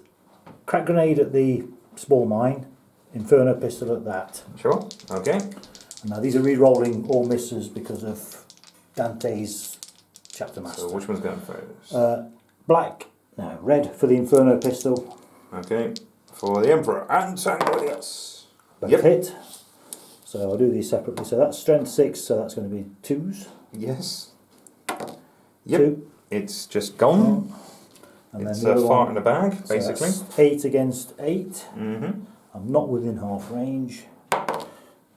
the spore mine, Inferno pistol at that. Sure, okay. Now these are re-rolling all misses because of Dante's chapter master. So which one's going first? Red for the Inferno pistol. Okay, for the Emperor and Sanguinius. Both hit. So I'll do these separately. So that's strength 6, so that's going to be 2s. Yes. Yep. 2. It's just gone. And it's then the fart in the bag, basically. So that's 8 against 8. I'm not within half range.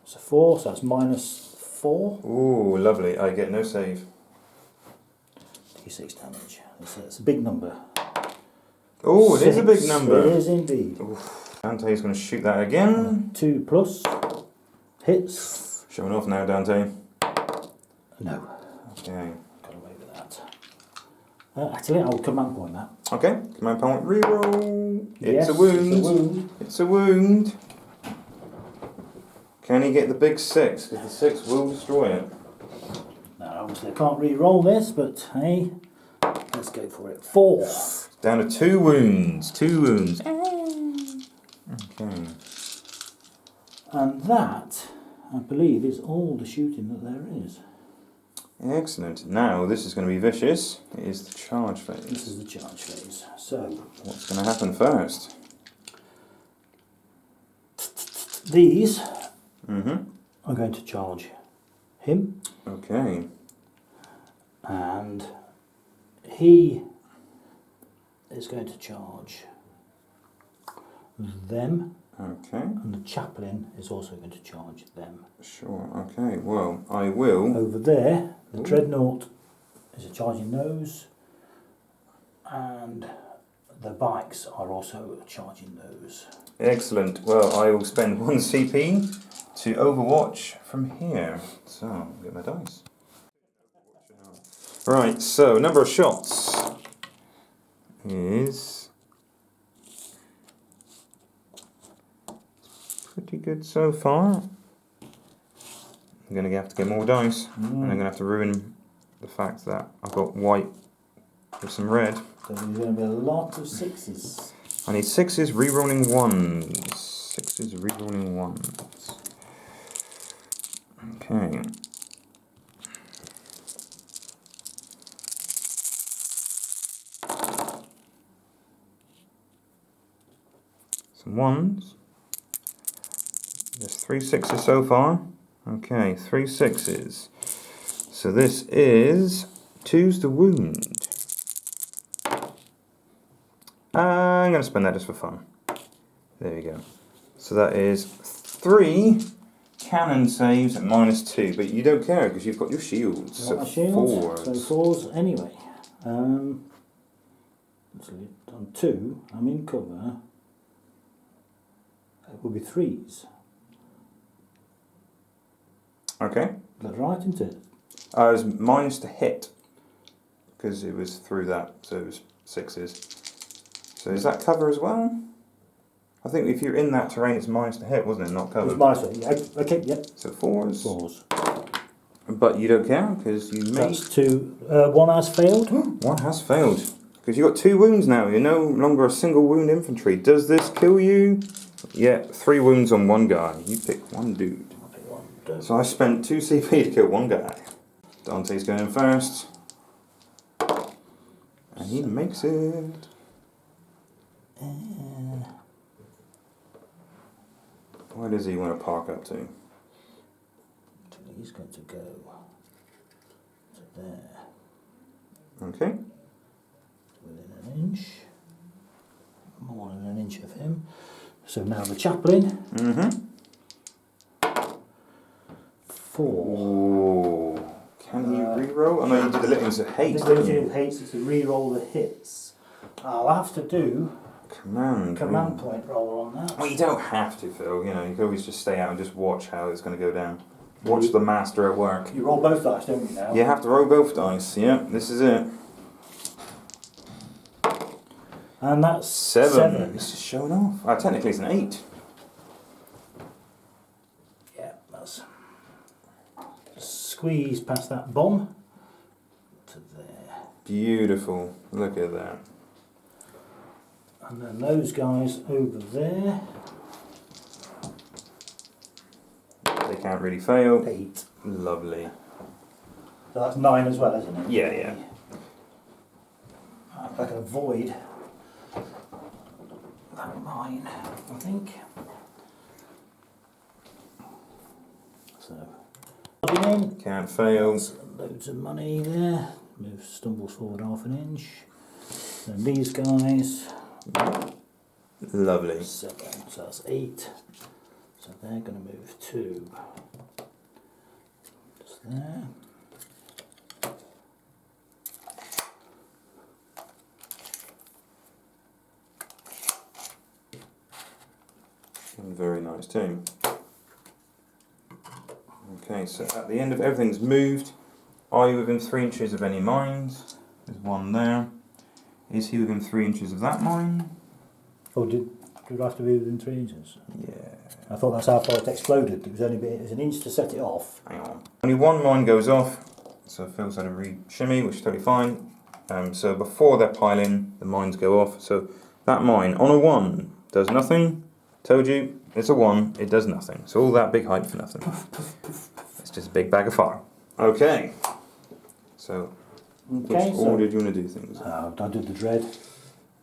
It's a 4, so that's -4. Ooh, lovely. I get no save. D6 damage. It's a big number. Oh, it is a big number. It is indeed. Oof. Dante's going to shoot that again. 2 plus. Hits. Showing off now, Dante. No. Okay. Got away with that. Actually, I'll command point that. Okay. Command point reroll. Yes, It's a wound. It's a wound. It's a wound. Can he get the big 6? Because the 6 will destroy it. Now, obviously, I can't re-roll this, but hey, let's go for it. 4. Down to 2 wounds. 2 wounds. Okay. And that, I believe, is all the shooting that there is. Excellent. Now, this is going to be vicious. It is the charge phase. This is the charge phase. So, what's going to happen first? These are going to charge him. Okay. And he is going to charge them. Okay. And the chaplain is also going to charge them. Sure, okay. Well, I will... Over there, the dreadnought is charging those. And the bikes are also charging those. Excellent. Well, I will spend 1 CP to overwatch from here. So, I'll get my dice. Right, so number of shots is pretty good so far. I'm going to have to get more dice, and I'm going to have to ruin the fact that I've got white with some red. So there's going to be a lot of 6s. I need 6s, re-rolling 1s. 6s, re-rolling 1s. Okay. Some 1s. There's 3 6s so far. Okay, 3 6s. So this is 2's the wound. I'm going to spend that just for fun. There you go. So that is 3 cannon saves at -2, but you don't care because you've got your shields. So 4s. So 4s anyway. So on 2, I'm in cover. It will be 3s. Okay. That's right, isn't it? It was minus to hit because it was through that, so it was 6s. So is that cover as well? I think if you're in that terrain, it's minus to hit, wasn't it? Not cover. It was minus, yeah. Okay, yep. So 4s. 4s. But you don't care because you made... That's 2. 1 has failed. 1 has failed. Because you've got 2 wounds now. You're no longer a single wound infantry. Does this kill you? Yeah, 3 wounds on 1 guy. You pick 1 dude. I'll pick 1 dude. So I spent 2 CP to kill 1 guy. Dante's going in first. And he makes it. Where does he want to park up to? He's going to go to there. Okay. Within an inch. More than an inch of him. So now the chaplain. 4. Ooh. Can he reroll? I know you did the litmus of hate. The ability of haste is to re-roll the hits. I'll have to do command point roll on that. Well, you don't have to, Phil. You know, you can always just stay out and just watch how it's going to go down. Watch the master at work. You roll both dice, don't you now? You have to roll both dice. Yeah, this is it. And that's 7. It's just showing off. Technically it's an 8. Yeah, that's... Squeeze past that bomb to there. Beautiful. Look at that. And then those guys over there. They can't really fail. 8. Lovely. So that's 9 as well, isn't it? Yeah, yeah. If I can avoid that mine, I think. So, in. Can't fail. Loads of money there. Stumbles forward half an inch. Then these guys. Lovely. 7. So that's 8. So they're going to move 2. Just there. Very nice team. Okay, so at the end of everything's moved. Are you within 3 inches of any mines? There's one there. Is he within 3 inches of that mine? Oh, did it have to be within 3 inches? Yeah. I thought that's how far it exploded. It was an inch to set it off. Hang on. Only one mine goes off, so Phil's had a re-shimmy, which is totally fine. So before they're piling, the mines go off. So that mine on a 1 does nothing. Told you, it's a 1, it does nothing. So all that big hype for nothing. It's just a big bag of fire. Okay. So, which order do you want to do things? I did the dread.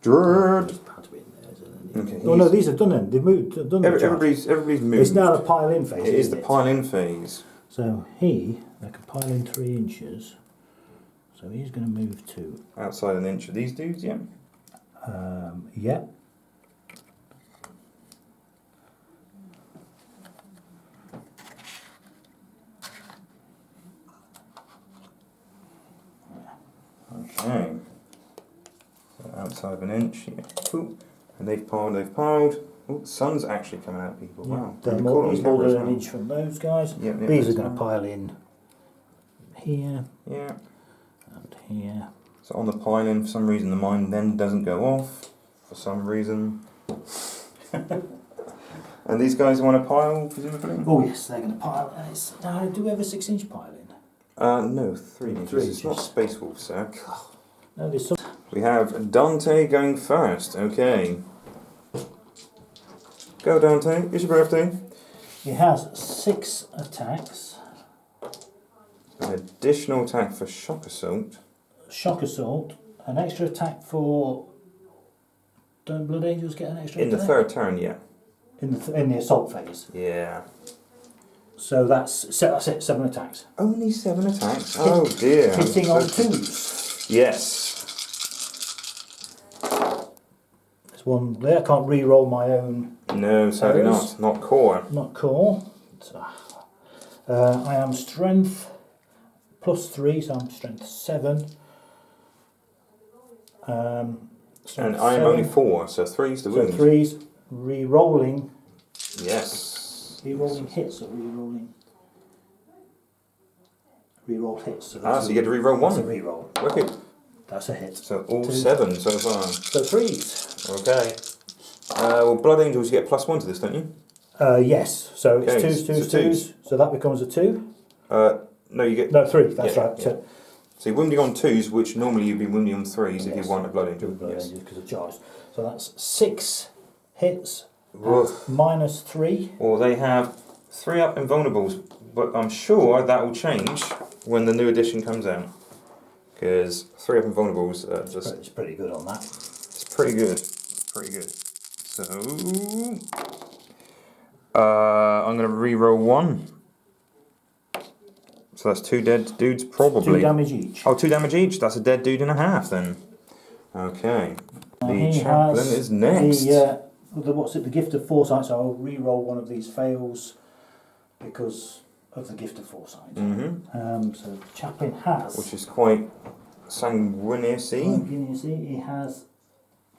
Dread! Had to be in there, isn't it? Okay, Oh no, these have done them. They've moved. Done everybody's moved. It's now the pile in phase. It is the pile in phase. So they can pile in 3 inches. So he's going to move 2. Outside an inch of these dudes, yeah? Yeah. Okay. So outside of an inch, yeah. Cool. And they've piled. Oh, the sun's actually coming out, people. Wow. They're more than an inch from those guys. These are going to pile in here. Yeah. And here. So on the pile-in, for some reason, the mine then doesn't go off. For some reason. And these guys want to pile, presumably? Oh yes, they're going to pile. Now, do we have a 6-inch pile in? No, 3 inches. 3 It's not inches. Space Wolf, sir. No, there's some. We have Dante going first. Okay. Go, Dante. It's your birthday. He has 6 attacks. An additional attack for Shock Assault. Shock assault. An extra attack for. Don't Blood Angels get an extra In attack? the third turn, yeah. In the assault phase. Yeah. So that's it. 7 attacks. Only 7 attacks? Oh dear. Hitting on 2s. Yes. There's one there. I can't re-roll my own. No, sadly Those. not. Not core. Not core. So, I am strength +3, so I'm strength 7. And I am only 4, so 3's the So wound. 3's re-rolling. Yes. Re-rolling hits or re-rolling? Re-roll hits. So So you get to re-roll That's a 1. re-roll. Wicked. That's a hit. So all 2. 7 so far. So 3's. Okay. Well, Blood Angels, you get +1 to this, don't you? Yes. So Okay, it's 2s, 2s, so 2s. So that becomes a 2. No, you get... No, 3. That's Yeah, right. yeah. So, So you're wounding on 2s, which normally you'd be wounding on 3s if you want a Blood Angel. Yes. because of charge. So that's 6 hits. Oof. -3. Well, they have 3 up invulnerables, but I'm sure that will change when the new edition comes out. Because 3 up invulnerables are just... It's pretty good on that. It's pretty good. Pretty good. So... I'm going to re-roll 1. So that's 2 dead dudes, probably. 2 damage each. Oh, 2 damage each. That's a dead dude and a half, then. Okay. The chaplain is next. The gift of foresight. So I'll re-roll one of these fails because of the gift of foresight. Mm-hmm. So the chaplain has. Which is quite sanguineous-y. He has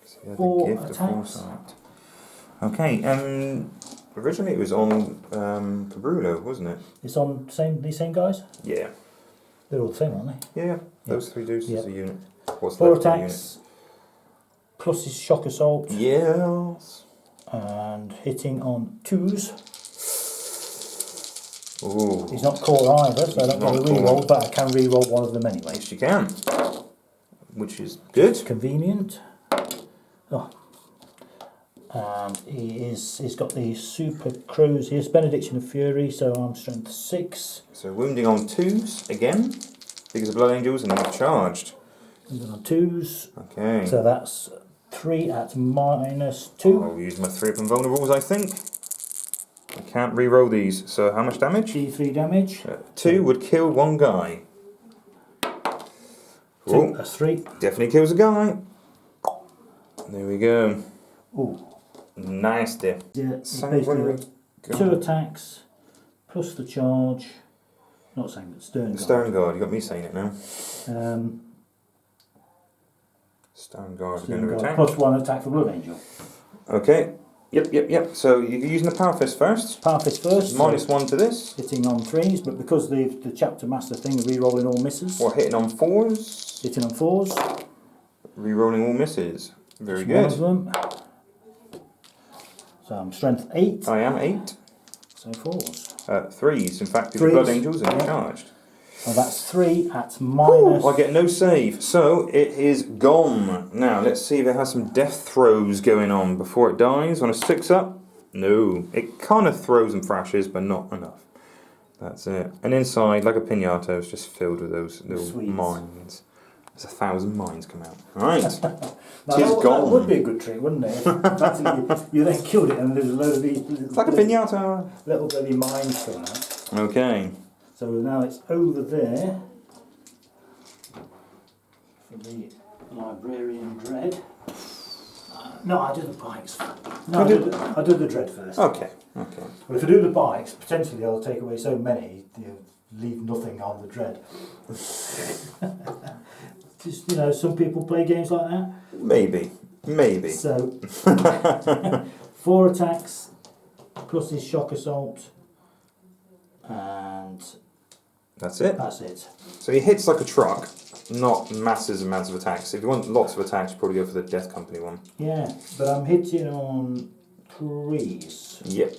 So 4 the gift attacks. of foresight. Okay. Originally it was on Fabrulo, wasn't it? It's on these same guys? Yeah. They're all the same, aren't they? Yeah, those 3 dudes is a unit. What's 4 left of the attacks, plus his shock assault, unit? Yes. and hitting on 2s. Ooh. He's not core either, so I don't want to reroll, but I can reroll one of them anyway. Yes, you can. Which is good. Convenient. Oh. And he's got the super cruise. Here's Benediction of Fury, so I'm strength 6. So wounding on 2s again, because of Blood Angels, and then charged. Wounding on 2s. Okay. So that's 3 at -2. I'll use my 3 up and vulnerables, I think. I can't re-roll these. So how much damage? D3 damage. 2 would kill 1 guy. 2, Ooh, that's 3. definitely kills a guy. There we go. Ooh. Nasty. Yeah, it's Sanguinary basically 2 attacks, plus the charge. Not saying but Stern Guard. Stern Guard, you got me saying it now. Stern Guard going to attack. Plus 1 attack for Blood Angel. Okay. Yep. So you're using the Power Fist first. Power Fist first. -1 to this. Hitting on 3s, but because the Chapter Master thing, re-rolling all misses. Or hitting on 4s. Hitting on 4s. Re-rolling all misses. Very One of good. them. So I'm strength 8. I am 8. So 4s. 3s. In fact, if 3s, Blood Angels are yeah. charged. And that's 3 at minus. I get no save, so it is gone. Now let's see if it has some death throws going on before it dies. On a 6 up, no. It kind of throws and thrashes, but not enough. That's it. And inside, like a pinata, is just filled with those little Sweets. mines. There's 1,000 mines come out. All right. Now, She's that gone. would be a good trick, wouldn't it? you then killed it and there's a load of these It's like a pinata. little bloody mines coming out. Okay. So now it's over there for the Librarian Dread. No, I do the bikes. No, I do the Dread first. Okay. Well, if I do the bikes, potentially I'll take away so many, leave nothing on the Dread. Just, some people play games like that. Maybe. So, 4 attacks, plus his shock assault, and That's it. that's it. So he hits like a truck, not massive amounts of attacks. If you want lots of attacks, you probably go for the Death Company one. Yeah, but I'm hitting on 3s. Yep.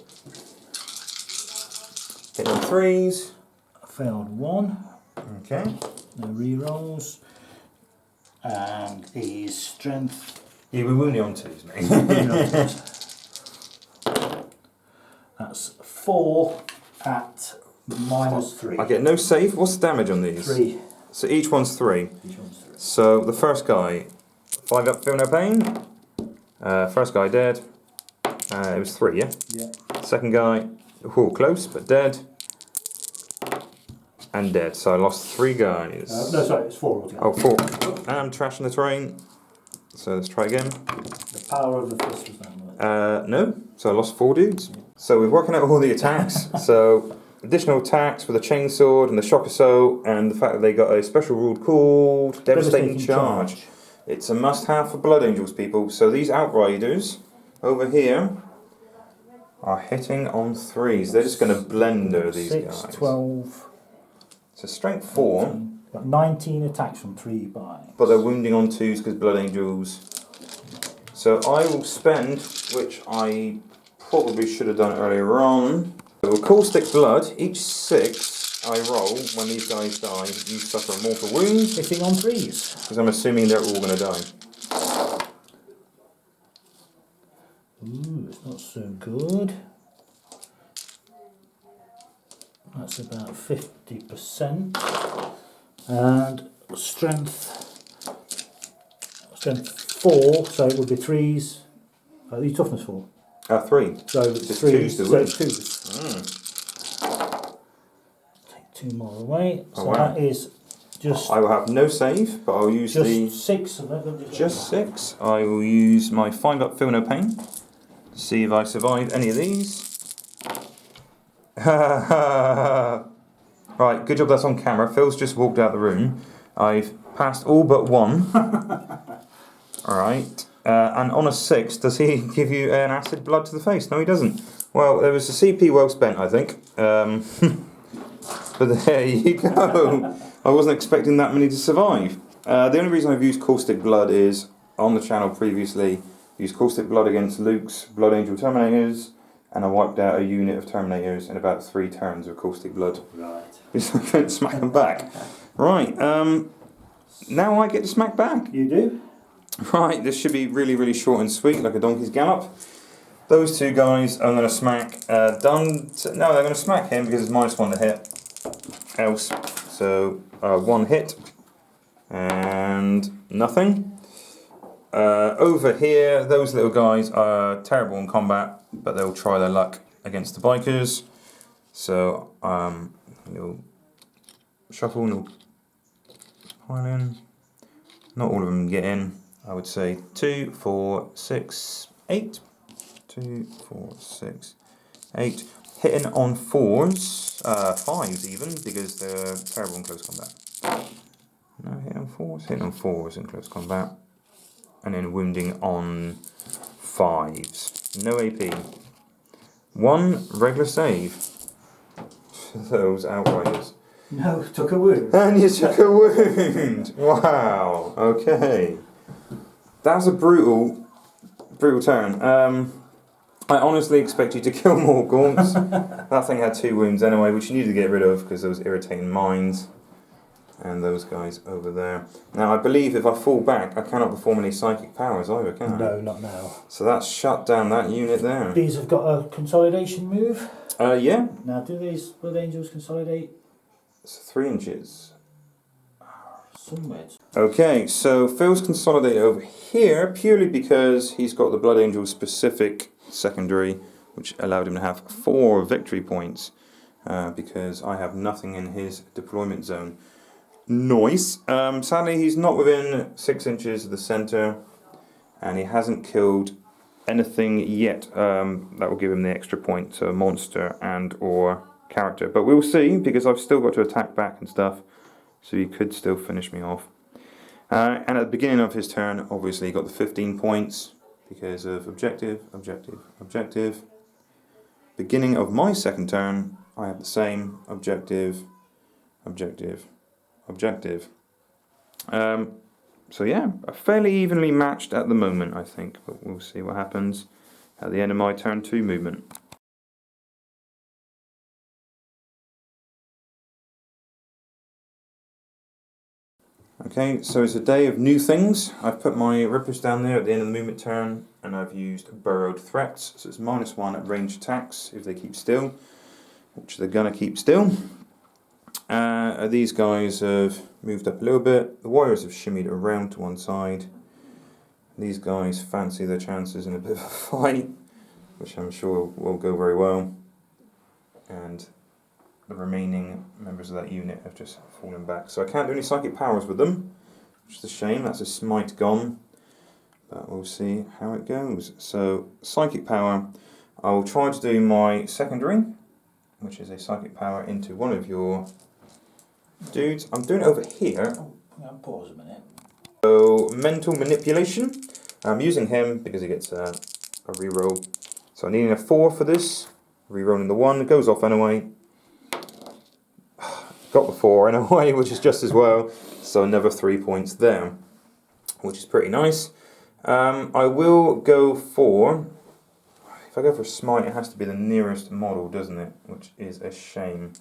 Hitting on 3s. I failed 1. Okay. No rerolls. And his strength. Yeah, we're wounding on 2s, mate. That's 4 at -3. I get no save. What's the damage on these? 3. So each one's 3. Each one's 3. So the first guy, 5 up, feel no pain. First guy dead. It was 3, yeah? Yeah. Second guy, close, but dead. And dead. So I lost 3 guys. No, sorry, it's 4 altogether. Oh, 4. And I'm trashing the terrain. So let's try again. The power of the fist was that one. No. So I lost 4 dudes. So we're working out all the attacks. So additional attacks with the chainsword and the shock assault, and the fact that they got a special rule called Devastating Charge. It's a must-have for Blood Angels, people. So these Outriders over here are hitting on 3s. They're just going to blender these 6, guys. 12. So strength 4. 18. Got 19 attacks from 3 bikes. But they're wounding on 2s because Blood Angels. So I will spend, which I probably should have done earlier on. So we'll caustic blood. Each 6 I roll when these guys die, you suffer a mortal wound. Hitting on 3s. Because I'm assuming they're all going to die. Ooh, it's not so good. That's about 50%. And strength 4, so it would be 3s. The toughness 4. 3. So it's Just 3s. 2s to So win. it's 2s. Take 2 more away. So Oh, wow. that is just I will have no save, but I'll use the... 6 of them. Just 6. I will use my 5 up, feel no pain. To see if I survive any of these. Right, good job that's on camera. Phil's just walked out the room. I've passed all but 1. Alright. And on a 6, does he give you an acid blood to the face? No, he doesn't. Well, there was a CP well spent, I think. But there you go. I wasn't expecting that many to survive. The only reason I've used Caustic Blood is, on the channel previously, I used Caustic Blood against Luke's Blood Angel Terminators, and I wiped out a unit of Terminators in about 3 turns of Caustic Blood. Right. Because I couldn't smack them back. Right, now I get to smack back. You do? Right, this should be really, really short and sweet, like a donkey's gallop. Those 2 guys I'm going to smack. No, they're going to smack him because it's -1 to hit. Else, so 1 hit and nothing. Over here, those little guys are terrible in combat, but they'll try their luck against the bikers. So you'll shuffle, and you'll pile in. Not all of them get in. I would say 2, 4, 6, 8. 2, 4, 6, 8. Hitting on 4s, 5s even, because they're terrible in close combat. No, hitting on 4s, hitting on 4s in close combat. And then wounding on 5s. No AP. 1 regular save. Those Outriders. No, took a wound. And you took a wound! Wow, okay. That's a brutal turn. I honestly expect you to kill more gaunts. That thing had 2 wounds anyway, which you needed to get rid of because those irritating mines. And those guys over there. Now I believe if I fall back, I cannot perform any psychic powers either, can I? No, not now. So that's shut down that unit there. These have got a consolidation move. Yeah. Now, do these Blood Angels consolidate? It's 3 inches. Somewhere. Okay, so Phil's consolidated over here purely because he's got the Blood Angel specific secondary, which allowed him to have 4 victory points because I have nothing in his deployment zone. Nice. Sadly, he's not within 6 inches of the centre, and he hasn't killed anything yet that will give him the extra point, so a monster and or character. But we'll see, because I've still got to attack back and stuff, so he could still finish me off. And at the beginning of his turn, obviously he got the 15 points because of objective, objective, objective. Beginning of my second turn, I have the same objective, objective, objective. So yeah, fairly evenly matched at the moment, I think, but we'll see what happens at the end of my turn 2 movement. Okay, so it's a day of new things. I've put my rippers down there at the end of the movement turn, and I've used burrowed threats, so it's -1 at range attacks if they keep still, which they're gonna keep still. These guys have moved up a little bit. The warriors have shimmied around to one side. These guys fancy their chances in a bit of a fight, which I'm sure will go very well. And the remaining members of that unit have just fallen back. So I can't do any psychic powers with them, which is a shame. That's a smite gone. But we'll see how it goes. So psychic power, I will try to do my secondary, which is a psychic power into one of your dudes. I'm doing it over here. Oh, pause a minute. So mental manipulation. I'm using him because he gets a reroll. So I'm needing a 4 for this. Rerolling the 1, it goes off anyway. Got the 4 anyway, which is just as well. So another 3 points there, which is pretty nice. I will go for, if I go for smite, it has to be the nearest model, doesn't it? Which is a shame.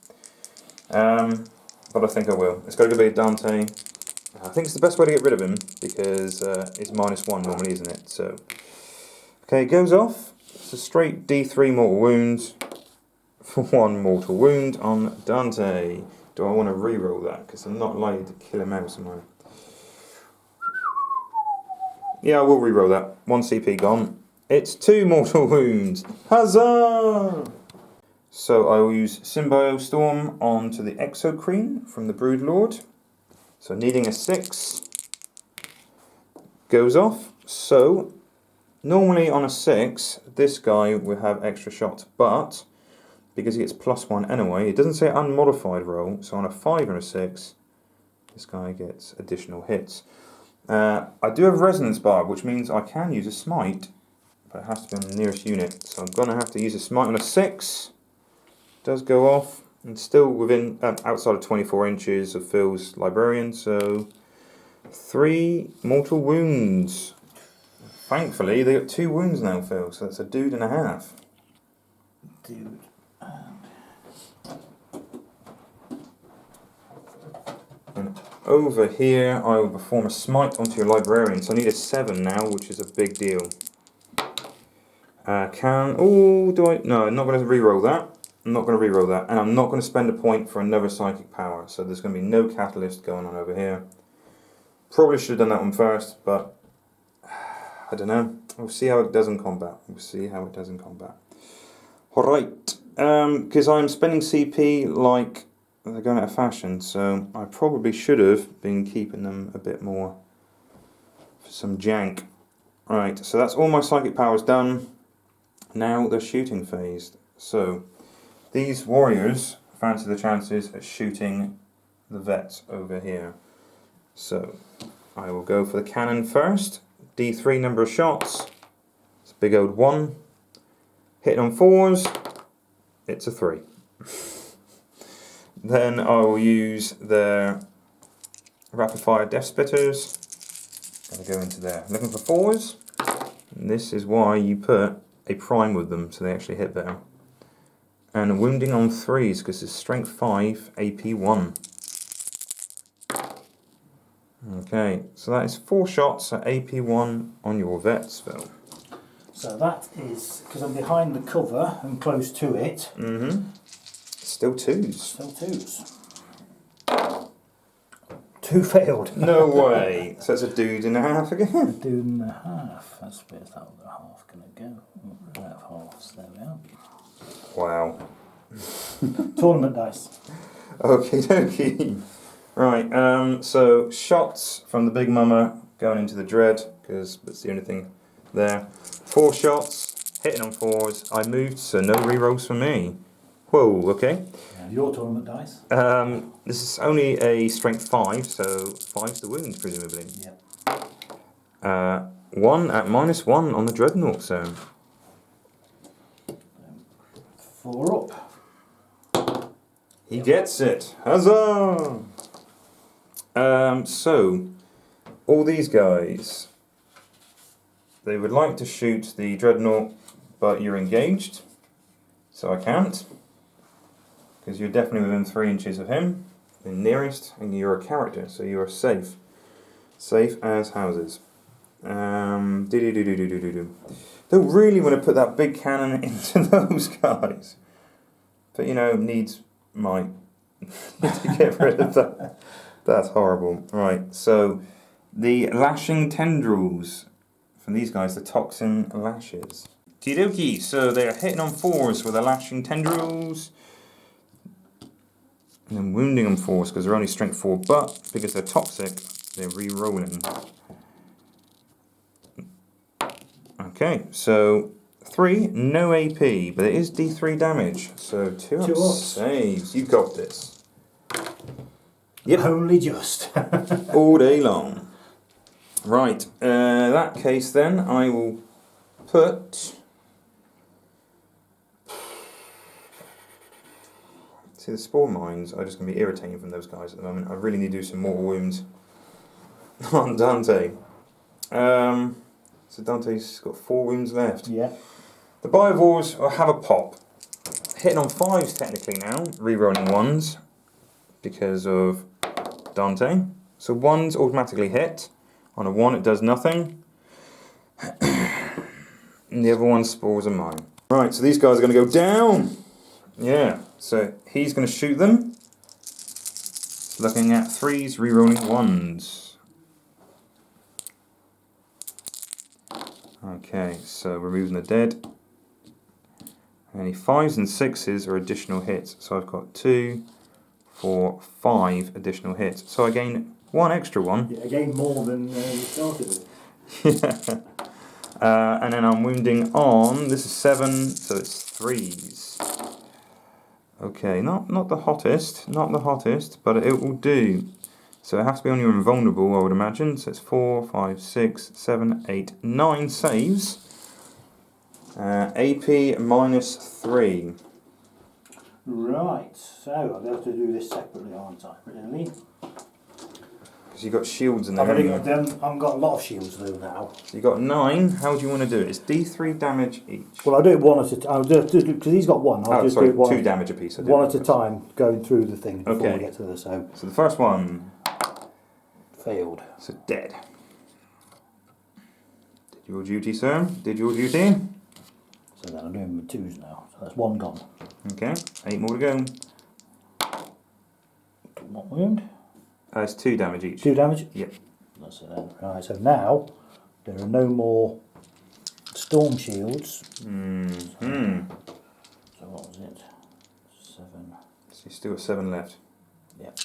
But I think I will. It's got to be a Dante. I think it's the best way to get rid of him because it's -1 normally, isn't it? So, okay, it goes off. It's a straight D3 mortal wound for 1 mortal wound on Dante. Do I want to reroll that? Because I'm not likely to kill him out somewhere. Yeah, I will reroll that. 1 CP gone. It's 2 mortal wounds. Huzzah! So I will use Symbio Storm onto the Exocrine from the Broodlord. So needing a 6. Goes off. So normally on a 6, this guy will have extra shots, but because he gets +1 anyway, it doesn't say unmodified roll, so on a 5 and a 6, this guy gets additional hits. I do have Resonance Barb, which means I can use a Smite but it has to be on the nearest unit. So I'm going to have to use a smite on a 6. Does go off, and still within outside of 24 inches of Phil's librarian, so 3 mortal wounds. Thankfully, they got 2 wounds now, Phil, so that's a dude and a half. Dude. And over here, I will perform a smite onto your librarian. So I need a 7 now, which is a big deal. No, I'm not going to re-roll that. I'm not going to re-roll that. And I'm not going to spend a point for another psychic power. So there's going to be no catalyst going on over here. Probably should have done that one first, but I don't know. We'll see how it does in combat. Alright. Because I'm spending CP like they're going out of fashion, so I probably should have been keeping them a bit more for some jank. Right, so that's all my psychic powers done. Now the shooting phase. So these warriors fancy the chances at shooting the vets over here. So I will go for the cannon first. D3 number of shots. It's a big old 1. Hitting on 4s. It's a 3. Then I will use the rapid fire death spitters. Gonna go into there. Looking for 4s. And this is why you put a prime with them, so they actually hit better. And wounding on 3s because it's strength 5, AP 1. Okay, so that is 4 shots at AP 1 on your vets, Phil. So that is, because I'm behind the cover and close to it. Mm-hmm. Still 2s. Still 2s. 2 failed. No way. So that's a dude and a half again. Dude and a half. That's where's that other half going to go? We have halves. There we are. Wow. Tournament dice. Okie dokie. Right, so shots from the Big Mama going into the Dread, because that's the only thing there. 4 shots, hitting on 4s. I moved, so no rerolls for me. Whoa, okay. Your tournament dice. This is only a strength 5, so 5's the wound, presumably. Yep. 1 at -1 on the Dreadnought, so. 4 up. He gets it. Huzzah! So, all these guys, they would like to shoot the Dreadnought, but you're engaged, so I can't. Because you're definitely within 3 inches of him, the nearest, and you're a character, so you are safe. Safe as houses. Don't really want to put that big cannon into those guys. But you know, needs might to get rid of that. That's horrible. Right, so the lashing tendrils from these guys, the toxin lashes. Okie, so they're hitting on 4s with the lashing tendrils. And then wounding on 4s because they're only strength 4, but because they're toxic, they're re-rolling. Okay, so 3, no AP, but it is D3 damage. So 2 ups saves. You got this. Yep. Only just. All day long. Right, in that case then, I will put... See, the spore mines are just going to be irritating from those guys at the moment. I really need to do some mortal wounds on Dante. So Dante's got 4 wounds left. Yeah. The Biovores will have a pop. Hitting on 5s technically now, re-rolling 1s because of Dante. So 1s automatically hit. On a 1 it does nothing. And the other 1 spores are mine. Right, so these guys are going to go down. Yeah, so he's going to shoot them. Looking at 3s, re-rolling 1s. Okay, so removing the dead. Any 5s and 6s are additional hits. So I've got 2, 4, 5 additional hits. So I gain 1 extra one. Yeah, I gain more than you started with. Yeah. And then I'm wounding on, this is 7, so it's 3s. Okay, not the hottest, but it will do. So it has to be on your invulnerable, I would imagine. So it's 4, 5, 6, 7, 8, 9 saves. AP -3. Right, so I'll have to do this separately, aren't I? Really? Because you've got shields in there. I've already haven't got you? them. I've got a lot of shields though now. So you've got 9. How do you want to do it? It's D3 damage each. Well, I'll do it one at a time. I'll just because he's got one. I'll just do it 2 damage a piece. one at a time, going through the thing before Okay. we get to the so. So the first one. Failed. So dead. Did your duty, sir. Did your duty. So then I'm doing with 2s now. So that's 1 gone. Okay. 8 more to go. 1 wound. It's 2 damage each. 2 damage. Yep. That's it then. Right. So now there are no more storm shields. Mm-hmm. So what was it? 7. So you still got 7 left. Yep.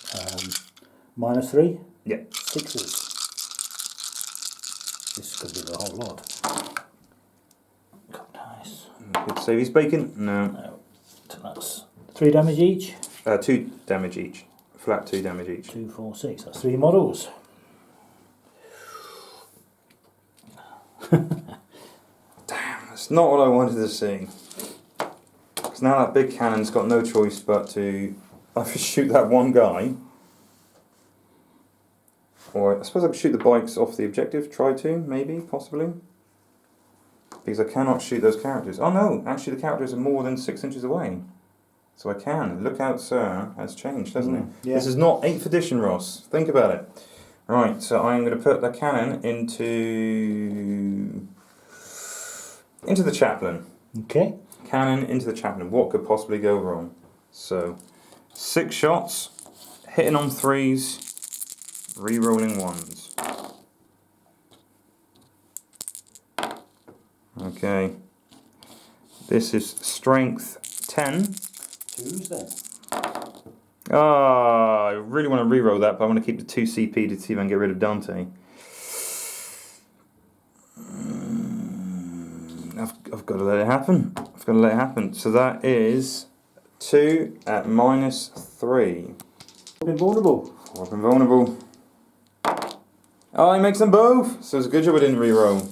-3. Yep. 6s. This could be the whole lot. God, nice. Good save his bacon. No. No. So that's 3 damage each. 2 damage each. Flat 2 damage each. 2, 4, 6. That's 3 models. That's not what I wanted to see. Because now that big cannon's got no choice but to either shoot that one guy, or I suppose I could shoot the bikes off the objective. Try to, maybe, possibly. Because I cannot shoot those characters. Oh no, actually the characters are more than 6 inches away. So I can. Look out, sir. Has changed, hasn't it? Yeah. This is not 8th edition, Ross. Think about it. Right, so I'm going to put the cannon into the chaplain. Okay. Cannon into the chaplain. What could possibly go wrong? So, 6 shots, hitting on 3s, re-rolling 1s. Okay. This is strength 10. 2s then. Ah, I really want to re-roll that, but I want to keep the 2 CP to see if I can get rid of Dante. I've got to let it happen. I've got to let it happen. So that is 2 at -3. Been vulnerable. I've been vulnerable. Oh, he makes them both. So it's a good job I didn't re-roll.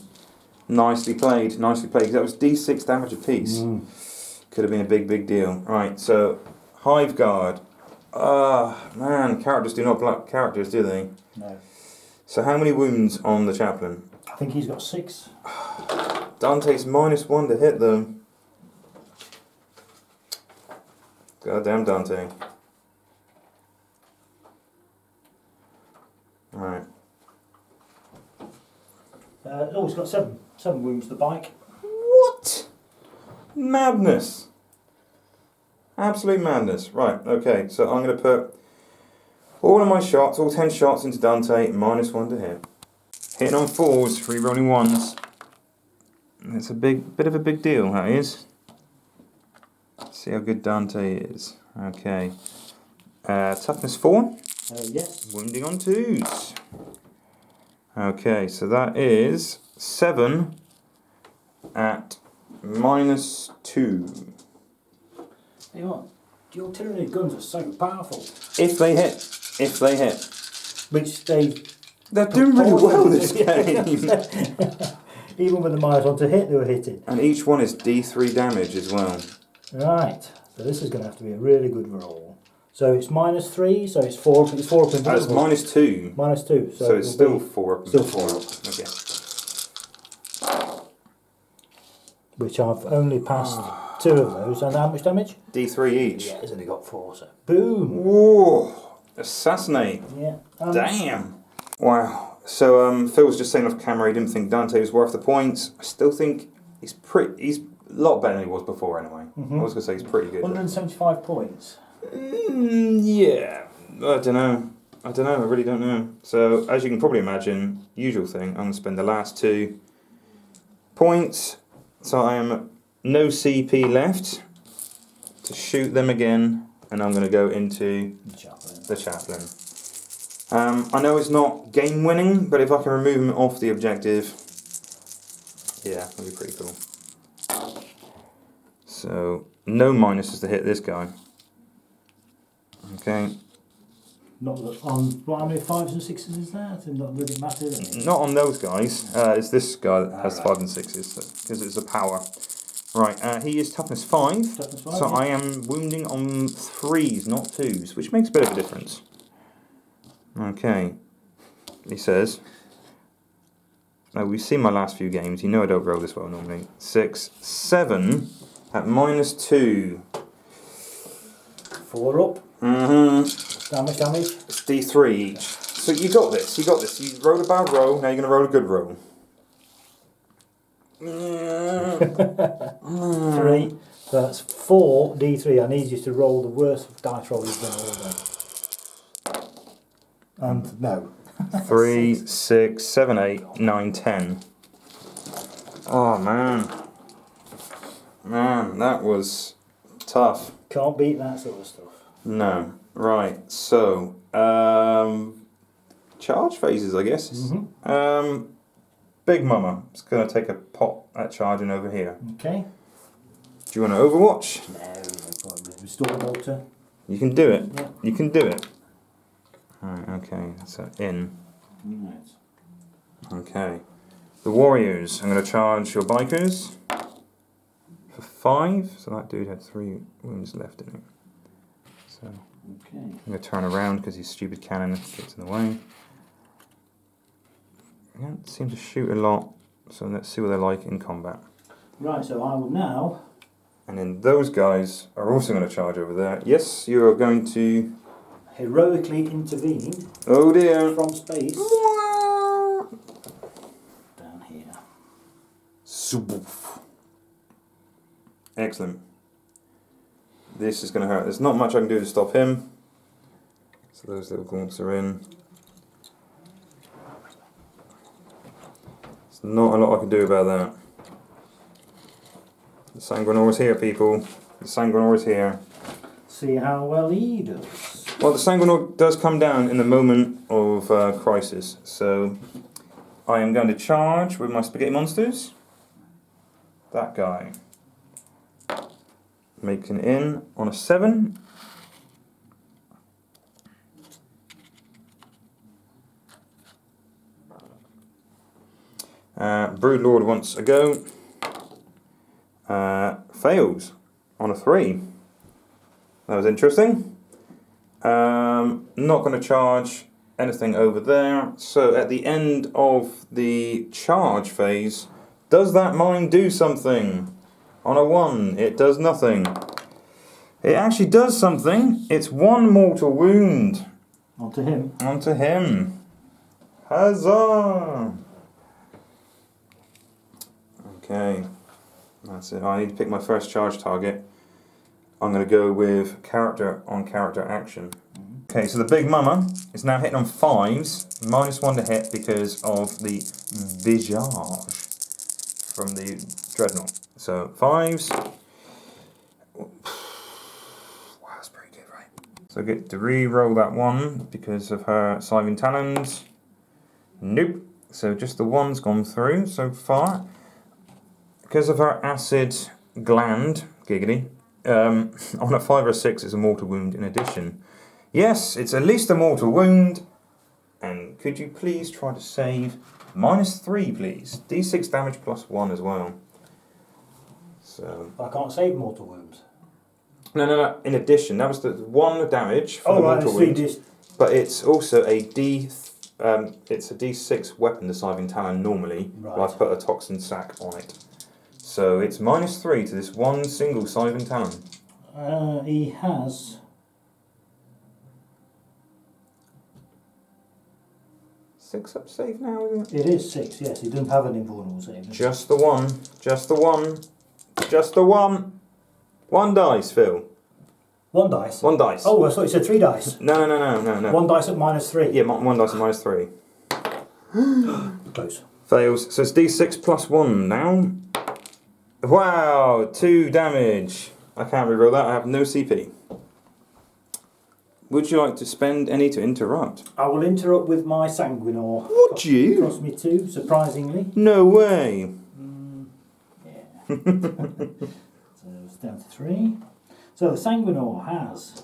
Nicely played. Nicely played. That was D6 damage apiece. Could have been a big deal. Right. So Hive Guard. Man, characters do not block characters, do they? No. So how many wounds on the chaplain? I think he's got 6. Dante's -1 to hit them. Goddamn Dante. Right. Oh, he's got 7. 7 wounds to the bike. What? Madness. Absolute madness. Right, okay, so I'm going to put all of my shots, all 10 shots into Dante, -1 to hit. Hitting on 4s, re-rolling 1s. It's a bit of a big deal, that is. Let's see how good Dante is. Okay. Toughness 4. Yes. Wounding on 2s. Okay, so that is 7 at -2. Hey, what? Your Tyranid guns are so powerful. If they hit. If they hit. Which they... They're doing really well this game. Even with the -1 to hit, they were hitting. And each one is D3 damage as well. Right. So this is going to have to be a really good roll. So it's -3, so it's 4 up. It's 4 up in That's -2. -2. So it's still 4 up. Still 4 up. Okay. Which I've only passed 2 of those. And how much damage? D3 each. Yeah, it's only got 4, so boom. Whoa. Assassinate. Yeah. Damn. Wow. So Phil was just saying off camera he didn't think Dante was worth the points. I still think he's a lot better than he was before anyway. I was going to say he's pretty good. 175 points. Yeah. I don't know. I really don't know. So as you can probably imagine, usual thing, I'm going to spend the last 2 points. So I am no CP left to shoot them again, and I'm going to go into the chaplain. I know it's not game winning, but if I can remove him off the objective, yeah, that'd be pretty cool. So no minuses to hit this guy. Okay. Not on how many 5s and 6s is that? It not really matter, does it? Not on those guys. It's this guy that has 5 and 6s because it's a power. Right, he is toughness 5. Toughness 5, so yeah. I am wounding on 3s, not 2s, which makes a bit of a difference. Okay, he says. Now, we've seen my last few games. You know I don't roll this well normally. 6, 7 at -2. 4 up. Mm-hmm. Damage. It's D3 each. So you got this. You got this. You rolled a bad roll. Now you're going to roll a good roll. 3. So that's 4 D3. I need you to roll the worst dice roll you've done all day. And no. 3, 6, 7, 8, 9, 10. Oh man. Man, that was tough. Can't beat that sort of stuff. No. Right, so charge phases, I guess. Mm-hmm. Big Mama is going to take a pot at charging over here. Okay. Do you want to Overwatch? No problem. Restore water. You can do it. Yeah. You can do it. Right, okay, so in. Right. Okay. The Warriors, I'm going to charge your Bikers for 5. So that dude had 3 wounds left in him. So Okay. I'm going to turn around because his stupid cannon gets in the way. They don't seem to shoot a lot, so let's see what they're like in combat. Right, so I will now... And then those guys are also going to charge over there. Yes, you are going to... heroically intervene Oh dear. from space down here. Suboof. Excellent. This is going to hurt. There's not much I can do to stop him. So those little gaunts are in. There's not a lot I can do about that. The Sanguinor is here, people. The Sanguinor is here. See how well he does. Well, the Sanguinor does come down in the moment of crisis. So I am going to charge with my spaghetti monsters. That guy. Making in on a 7. Broodlord wants a go. Fails on a 3. That was interesting. Not going to charge anything over there. So at the end of the charge phase, does that mine do something? On a 1, it does nothing. It actually does something. It's 1 mortal wound. Onto him. Onto him. Huzzah! Okay. That's it. I need to pick my first charge target. I'm going to go with character on character action. Okay, so the Big Mama is now hitting on 5s. -1 to hit because of the visage from the Dreadnought. So 5s. Wow, that's pretty good, right? So I get to re-roll that 1 because of her Scything Talons. Nope. So just the 1's gone through so far. Because of her acid gland, giggity, on a 5 or 6 it's a mortal wound in addition. Yes, it's at least a mortal wound. And could you please try to save -3, please? D6 damage +1 as well. So I can't save mortal wounds. no. In addition, that was the 1 damage for the Right, mortal it's wound. But it's also a it's a D6 weapon, the Scything Talon normally. Right. But I've put a toxin sac on it. So it's -3 to this 1 single Scything Talon. He has... 6 up save now, isn't it? It is 6, yes. He doesn't have an invulnerable save. Just the 1. Just the 1. Just the 1. 1 dice, Phil. 1 dice? 1 dice. Oh, I thought you said 3 dice. No. 1 dice at -3. Yeah, 1 dice at -3. Close. Fails. So it's D6 +1 now. Wow, 2 damage. I can't reroll that. I have no CP. Would you like to spend any to interrupt? I will interrupt with my Sanguinor. Would you? Cost me 2, surprisingly. No way. Yeah. So it's down to 3. So the Sanguinor has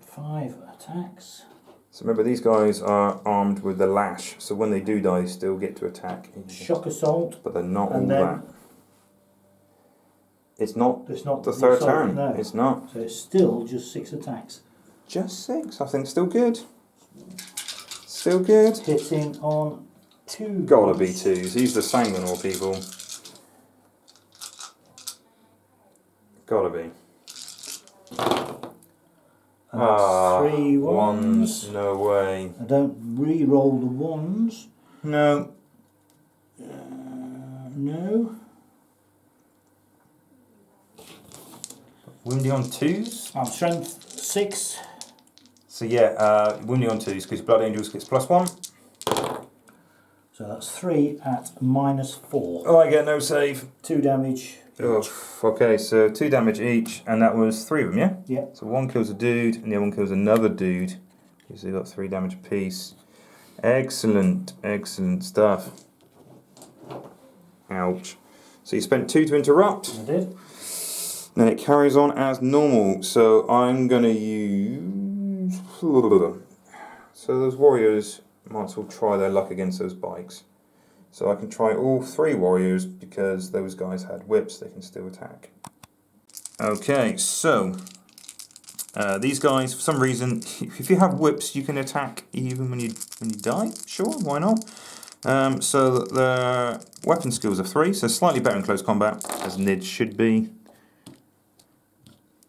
5 attacks. So remember, these guys are armed with the lash, so when they do die, they still get to attack. Shock assault. But they're not all And then that. It's not. It's not the third turn. No. It's not. So it's still just 6 attacks. Just 6. I think still good. Still good. Hitting on 2. Gotta be 2s. He's the Sanguinor people. Gotta be. And that's 3 ones. No way. I don't re-roll the ones. No. No. Wounding on 2s. I'm strength 6. So yeah, wounding on 2s because Blood Angels gets +1. So that's 3 at -4. Oh, I get no save. 2 damage. Oh, okay, so 2 damage each, and that was 3 of them, yeah? Yeah. So 1 kills a dude, and the other one kills another dude. So they got 3 damage apiece. Excellent, excellent stuff. Ouch. So you spent 2 to interrupt. I did. Then it carries on as normal. So I'm going to use... So those warriors might as well try their luck against those bikes. So I can try all 3 warriors because those guys had whips, they can still attack. Okay, so these guys, for some reason, if you have whips, you can attack even when you die. Sure, why not? So the weapon skills are 3, so slightly better in close combat, as Nid should be.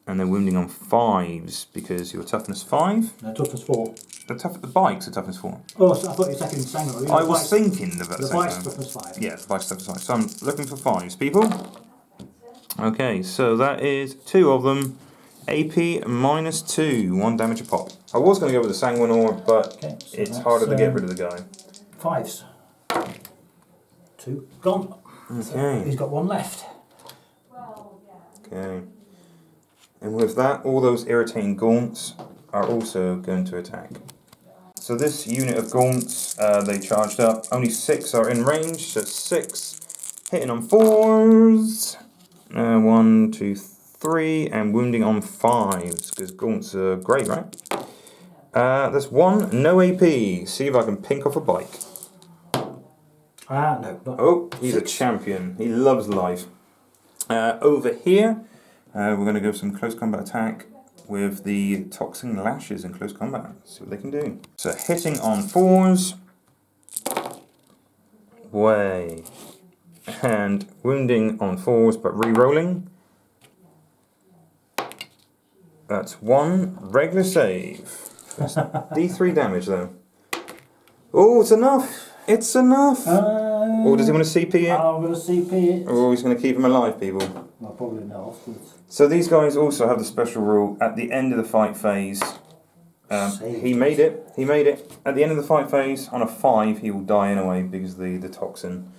And they're wounding on 5s because your toughness 5. No, toughness 4. The bikes are toughness 4. Oh, so I thought you were taking Sanguinor. I was thinking about the bike's toughness 5. Yeah, the bike's toughness 5. So I'm looking for 5s, people. Okay, so that is 2 of them. AP -2, 1 damage a pop. I was going to go with the Sanguinor, but Okay, so it's harder to get rid of the guy. 5s. 2 gone. Okay. So he's got 1 left. Okay. And with that, all those irritating gaunts are also going to attack. So this unit of gaunts, they charged up. Only 6 are in range, so 6 hitting on 4s. 1, 2, 3, and wounding on 5s, because gaunts are great, right? There's 1, no AP. See if I can pink off a bike. No. Oh, he's 6. a champion. He loves life. Over here, we're going to go some close combat attack with the Toxin Lashes in close combat. See what they can do. So hitting on 4s. Way. And wounding on 4s, but re-rolling. That's 1 regular save. That's D3 damage though. Oh, it's enough. It's enough. Or does he want to CP it? I'm going to CP it. Or he's going to keep him alive, people. Well, probably not. So these guys also have the special rule at the end of the fight phase. He made it. He made it. At the end of the fight phase, on a 5, he will die anyway because of the toxin.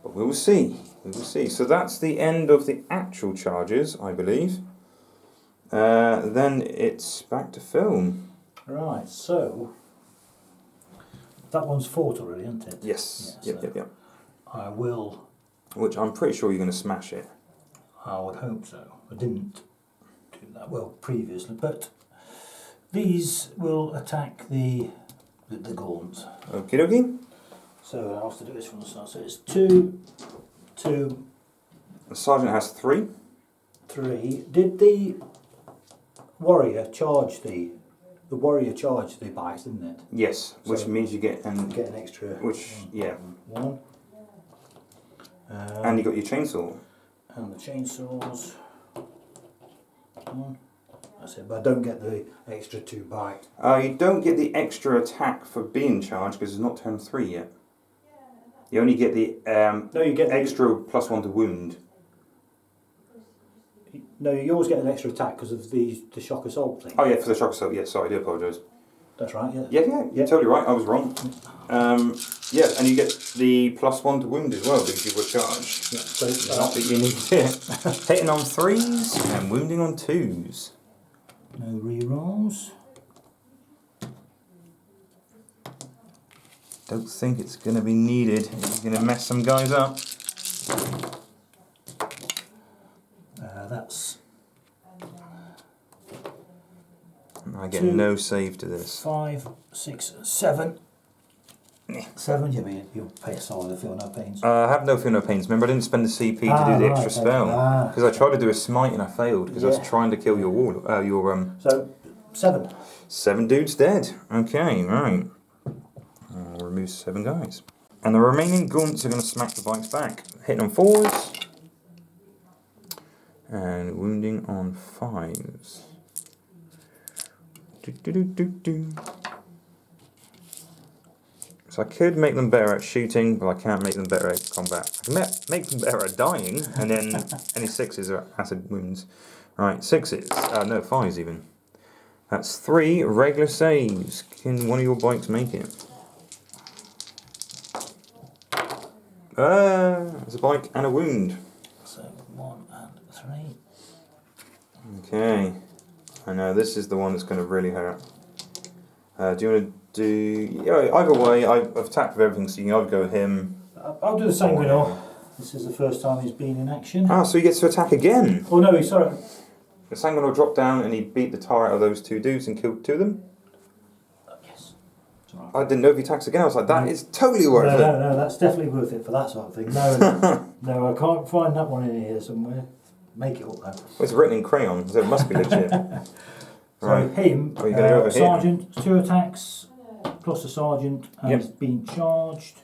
But we will see. We will see. So that's the end of the actual charges, I believe. Then it's back to film. Right, so that one's fought already, isn't it? Yes. Yeah, Yep. I will. Which I'm pretty sure you're going to smash it. I would hope so. I didn't do that well previously, but these will attack the gaunts. Okie dokie. So I'll have to do this from the start. So it's 2, 2, The sergeant has 3. 3. Did the warrior charge the warrior charged the bikes, didn't it? Yes, which So means you get get an extra. yeah. 1. And you got your chainsaw. And the chainsaws. 1. That's it. But I don't get the extra 2 bite. You don't get the extra attack for being charged because it's not turn 3 yet. You only get the No, you get extra +1 to wound. No, you always get an extra attack because of the shock assault thing. Oh yeah, for the shock assault. Yeah, sorry, I do apologise. That's right. Yeah. Yeah, you're totally right. I was wrong. Yeah, and you get the +1 to wound as well because you were charged. Yeah. So Not that you need it. Hitting on 3s and wounding on 2s. no re-rolls. Don't think it's going to be needed. It's going to mess some guys up. That's I get 2, no save to this. 5, 6, 7. 7, you mean? You'll pay a solid if feel no pains. I have no feel no pains. Remember, I didn't spend the CP to do the extra spell because I tried to do a smite and I failed because I was trying to kill your wall. So 7. 7 dudes dead. Okay, right. I'll remove 7 guys, and the remaining gaunts are going to smack the bikes back, hitting on 4s and wounding on 5s. So I could make them better at shooting, but I can't make them better at combat. I can make them better at dying, and then any 6s are acid wounds. Right, 6s. No, 5s even. That's 3 regular saves. Can one of your bikes make it? There's a bike and a wound. So 1 and 3. Okay. I know, this is the one that's going to really hurt. Do you want to do... Yeah, either way, I've attacked with everything, so you can either go with him. I'll do the Sanguinor. This is the first time he's been in action. Ah, so he gets to attack again. Oh no, sorry. The Sanguinor dropped down and he beat the tar out of those 2 dudes and killed 2 of them. Yes. I didn't know if he attacks again. I was like, that is totally worth it. No, that's definitely worth it for that sort of thing. No, no, I can't find that one in here somewhere. Make it up though. Well, it's written in crayon, so it must be legit. So him, Are you going to go over Sergeant, 2 attacks, plus a Sergeant, and he's been charged.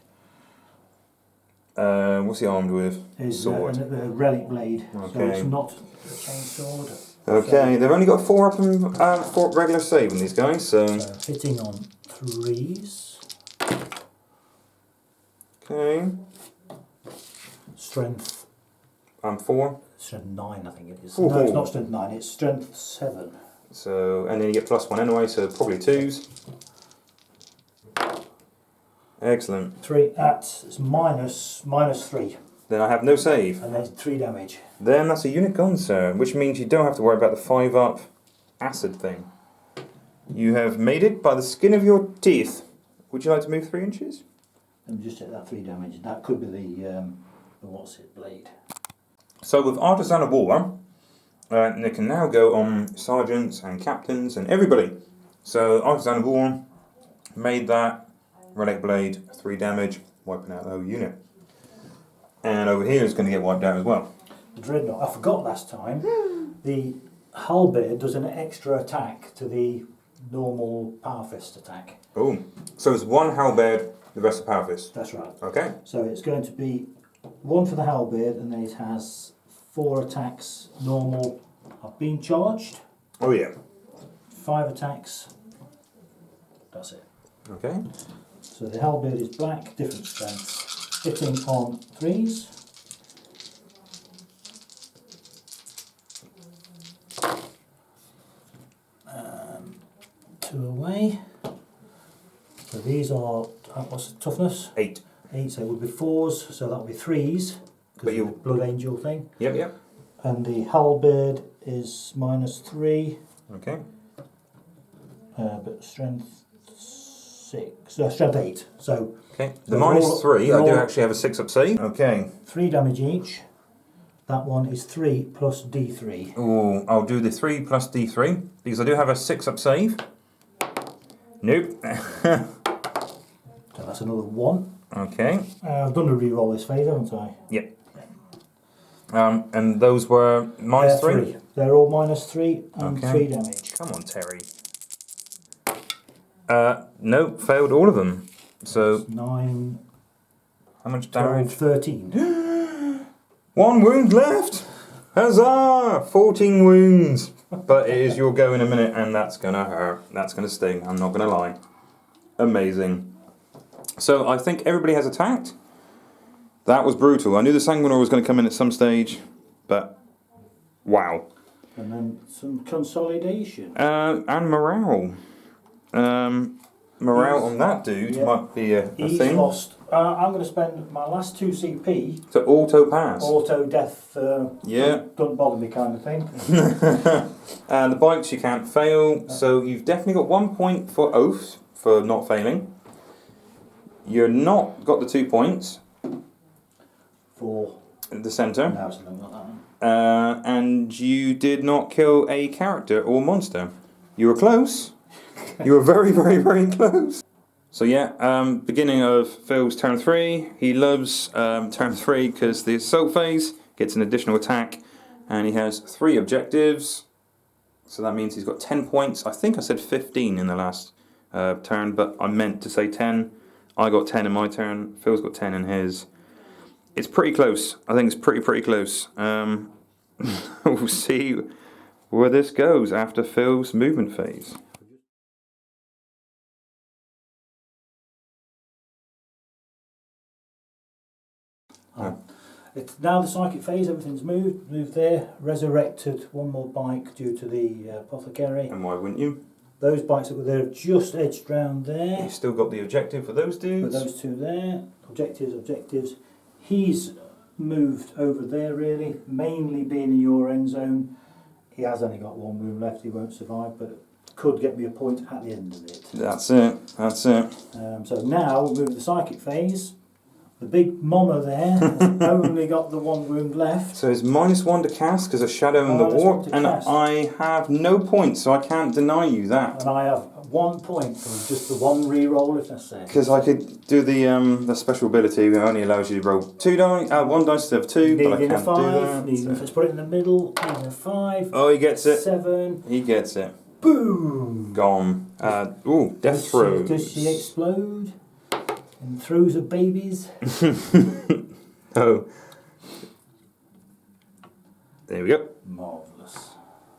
What's he armed with? Is Sword. a relic blade, Okay. so it's not a chainsword. Okay, they've only got 4 up and 4 regular save on these guys, so... Hitting on 3s. Okay. Strength. 4. Strength 9, I think it is. Ooh. No, it's not strength 9, it's strength 7. So, and then you get +1 anyway, so probably 2s. Excellent. 3, that's minus 3. Then I have no save. And there's 3 damage. Then that's a unit gone, sir, which means you don't have to worry about the 5-up acid thing. You have made it by the skin of your teeth. Would you like to move 3 inches? Let me just take that 3 damage. That could be the what's it, blade. So with Artisan of War, they can now go on sergeants and captains and everybody. So Artisan of War made that relic blade 3 damage, wiping out the whole unit. And over here is going to get wiped out as well. The Dreadnought. I forgot last time. The halberd does an extra attack to the normal power fist attack. Oh, so it's 1 halberd, the rest of power fist. That's right. Okay. So it's going to be 1 for the halberd, and then it has 4 attacks normal. I've been charged. Oh yeah. 5 attacks. That's it. Okay. So the halberd is black, different strength. Hitting on 3s. And 2 away. So these are, what's the toughness? 8. 8, so it would be 4s, so that would be 3s. But you... The Blood Angel thing. Yep. And the halberd is -3. Okay. But strength 6, strength 8. So Okay. The -3, I do actually have a 6-up save. Okay. 3 damage each. That one is 3 plus D3. Oh, I'll do the 3 plus D3 because I do have a 6-up save. Nope. So that's another 1. Okay. I've done a re-roll this phase, haven't I? Yep. And those were -3? They're all -3 and Okay. 3 damage. Come on, Terry. Nope, failed all of them. So, 9, how much 12, damage? 13. 1 wound left! Huzzah! 14 wounds! But it is your go in a minute, and that's gonna hurt. That's gonna sting, I'm not gonna lie. Amazing. So, I think everybody has attacked. That was brutal. I knew the Sanguinor was going to come in at some stage, but wow. And then some consolidation. And morale. Morale on that dude might be a He's thing. lost. I'm going to spend my last 2 CP. To auto pass. Auto death. Yeah. Don't bother me kind of thing. And the bikes you can't fail, so you've definitely got 1 point for oath for not failing. You're not got the 2 points. For The centre. no, something like that. And you did not kill a character or monster. You were close. You were very, very, very close. So yeah, beginning of Phil's turn 3. He loves turn 3 because the assault phase gets an additional attack, and he has 3 objectives. So that means he's got 10 points. I think I said 15 in the last turn, but I meant to say 10. I got 10 in my turn. Phil's got 10 in his. It's pretty close. I think it's pretty close. We'll see where this goes after Phil's movement phase. It's now the psychic phase, everything's moved there, resurrected one more bike due to the apothecary. And why wouldn't you? Those bikes that were there have just edged round there. You still got the objective for those dudes. With those two there, objectives. He's moved over there really, mainly being in your end zone. He has only got 1 wound left, he won't survive, but could get me a point at the end of it. That's it. So now we'll move to the psychic phase. The big mama there has only got the 1 wound left. So it's -1 to cast because of Shadow and the Warp, and cast. I have no points, so I can't deny you that. And I have 1 point for just the 1 re-roll if necessary. Because I could do the special ability that only allows you to roll 1 dice instead of 2, but I Needing can't a 5, do that. needing, let's put it in the middle, needing a 5. Oh, he gets it. 7. He gets it. Boom! Gone. Ooh, death throws. Does she explode? And throws of babies? Oh. There we go. Marvellous.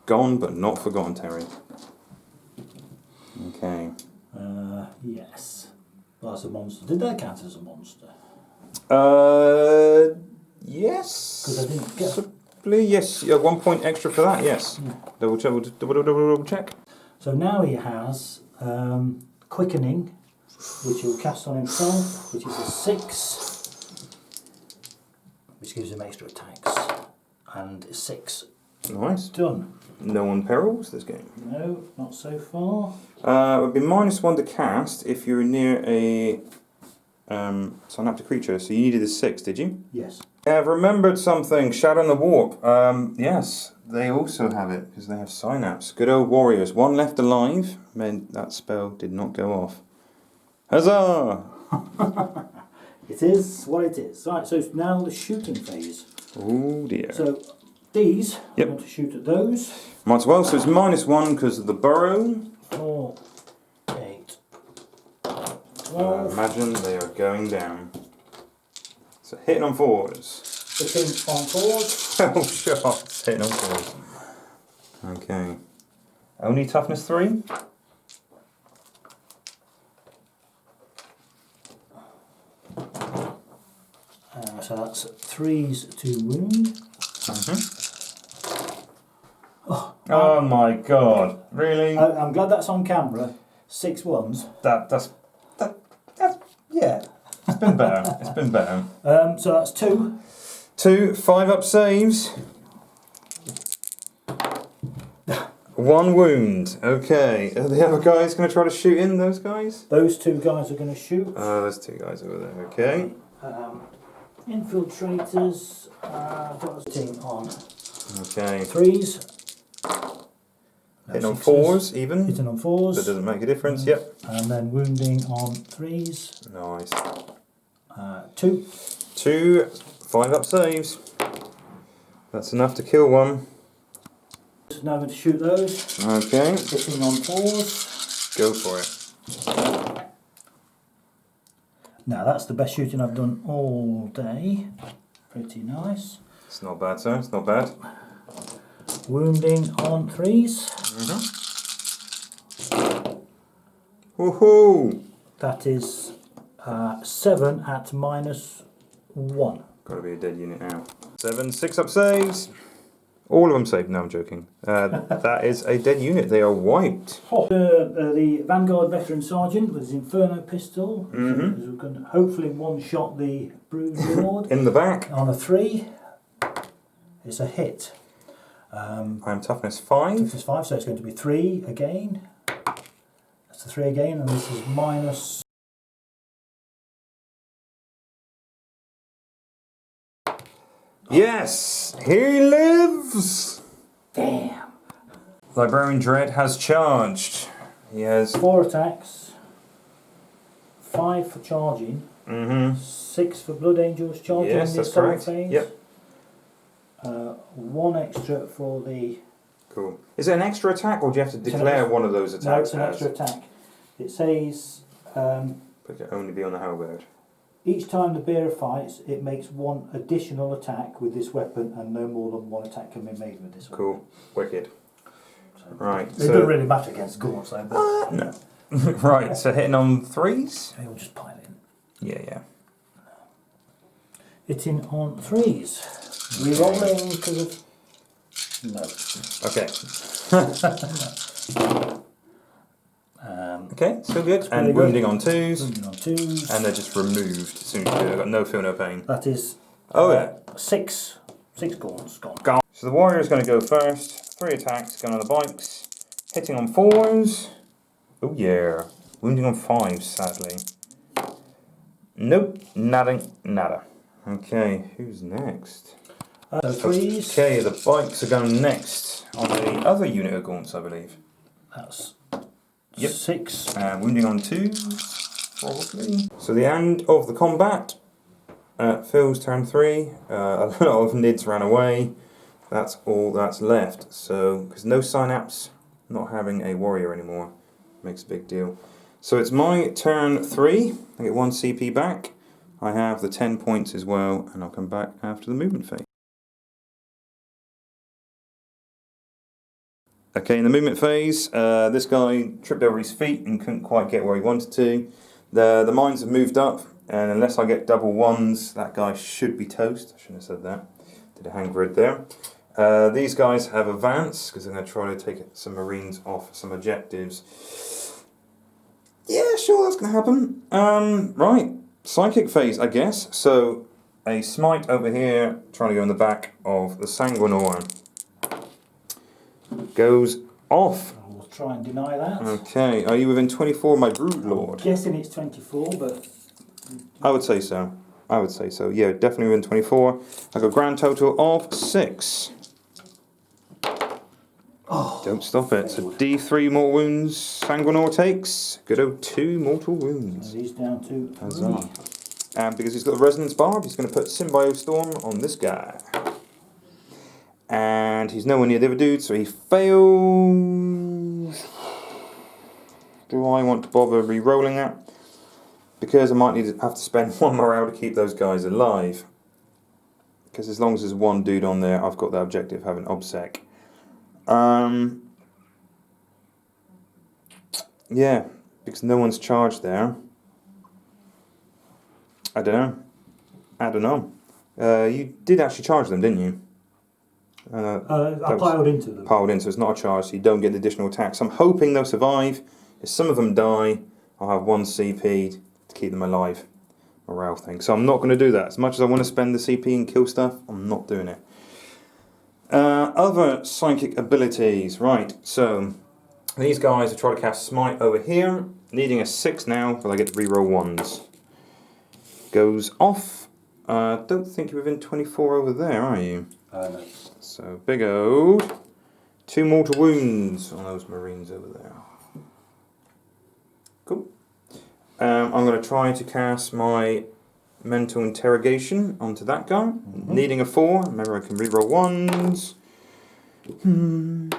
Gone, but not forgotten, Terry. Okay. Yes. Well, that's a monster. Did that count as a monster? Yes. Because I didn't get... Possibly, yes. 1 point extra for that, yes. Yeah. Double check. So now he has quickening, which he'll cast on himself, which is a 6, which gives him extra attacks, and 6. Nice. Done. No one perils this game. No, not so far. It would be -1 to cast if you're near a synaptic creature. So you needed a 6, did you? Yes. I've remembered something. Shadow and the Warp. Yes, they also have it because they have synapse. Good old warriors. 1 left alive. Meant that spell did not go off. Huzzah! It is what it is. Right, so it's now the shooting phase. Oh dear. So these, Yep. I want to shoot at those. Might as well. So it's -1 because of the burrow. 4, 8, 12. Imagine they are going down. So hitting on 4s. Hitting on 4s. 12 shots. Hitting on 4s. Okay. Only toughness 3? So that's 3s to wound. Oh my god. Really? I'm glad that's on camera. 6 1s. That's yeah. It's been better. It's been better. So that's 2. 2 5-up saves. 1 wound. Okay. Are the other guys going to try to shoot in those guys? Those 2 guys are going to shoot. There's 2 guys over there. Okay. Infiltrators. Got a team on Okay. 3s. Hitting on 4s even. Hitting on 4s. That doesn't make a difference. Yep. And then wounding on 3s. Nice. 2. 2 5-up saves. That's enough to kill 1. So now I'm going to shoot those. Okay. Hitting on 4s. Go for it. Now that's the best shooting I've done all day. Pretty nice. It's not bad, sir. It's not bad. Wounding on 3s. Woohoo! That is 7 at -1. Got to be a dead unit now. 7 6-up saves. All of them saved. No, I'm joking. That is a dead unit. They are wiped. The Vanguard Veteran Sergeant with his Inferno pistol. Mm-hmm. Who can hopefully one-shot the Brood Lord. In the back. On a 3. It's a hit. I'm toughness 5. Toughness 5, so it's going to be 3 again. That's a 3 again, and this is minus. Yes! He lives! Damn! Librarian Dread has charged. He has 4 attacks. 5 for charging, Mm-hmm. 6 for Blood Angels charging Yes, in the that's assault correct. phase. Yep. 1 extra for the... Cool. Is it an extra attack, or do you have to It's an declare extra- one of those attacks? No, it's an as? extra attack. It says, But it can only be on the halberd. each time the bearer fights, it makes 1 additional attack with this weapon, and no more than 1 attack can be made with this weapon. Cool. Wicked. So Right. it doesn't really matter against gaunts, though, but No. Right. So hitting on 3s. it'll just pile in. Yeah. Hitting on 3s. Rerolling because of... No. Okay. Okay. Still good. pretty And good. wounding on 2s. Wounding on 2s. And they're just removed as soon as you do it. I've got no feel, no pain. That is... Oh, yeah. 6 gaunts gone. So the warrior is going to go first. 3 attacks, going on the bikes. Hitting on 4s. Oh yeah. Wounding on 5s, sadly. Nope. Nothing. Nada. Okay, who's next? So 3s. Okay, the bikes are going next on the other unit of gaunts, I believe. That's Yep. 6. Wounding on 2s, probably. So the end of the combat. Phil's turn 3. A lot of Nids ran away. That's all that's left. So, because no synapse, not having a warrior anymore makes a big deal. So it's my turn 3. I get 1 CP back. I have the 10 points as well, and I'll come back after the movement phase. Okay, in the movement phase, this guy tripped over his feet and couldn't quite get where he wanted to. The mines have moved up, and unless I get double 1s, that guy should be toast. I shouldn't have said that. Did a hand grid there. These guys have advanced, because they're going to try to take some Marines off some objectives. Yeah, sure, that's going to happen. Right, psychic phase, I guess. So, a smite over here, trying to go in the back of the Sanguinor. Goes off. We'll try and deny that. Okay, are you within 24, my Brood Lord? I'm guessing it's 24, but... I would say so. Yeah, definitely within 24. I got a grand total of 6. Oh, Don't stop it. So D3 more wounds Sanguinor takes. Good old 2 mortal wounds. he's down to 3. Huzzah. And because he's got the Resonance Barb, he's going to put Symbio Storm on this guy. And he's nowhere near the other dude, so he fails. Do I want to bother re-rolling that? Because I might have to spend 1 morale to keep those guys alive. Because as long as there's 1 dude on there, I've got that objective, having OBSEC. Yeah, because no one's charged there. I don't know. You did actually charge them, didn't you? I piled into them. Piled in, so it's not a charge, so you don't get the additional attacks. I'm hoping they'll survive. If some of them die, I'll have 1 CP to keep them alive. Morale thing. So I'm not going to do that. As much as I want to spend the CP and kill stuff, I'm not doing it. Other psychic abilities. Right, so these guys are trying to cast Smite over here. Needing a 6 now, but I get to reroll 1s. Goes off. Don't think you're within 24 over there, are you? No. So big old 2 mortal wounds on those Marines over there. Cool. I'm going to try to cast my Mental Interrogation onto that guy. Needing a 4. Remember, I can reroll 1s.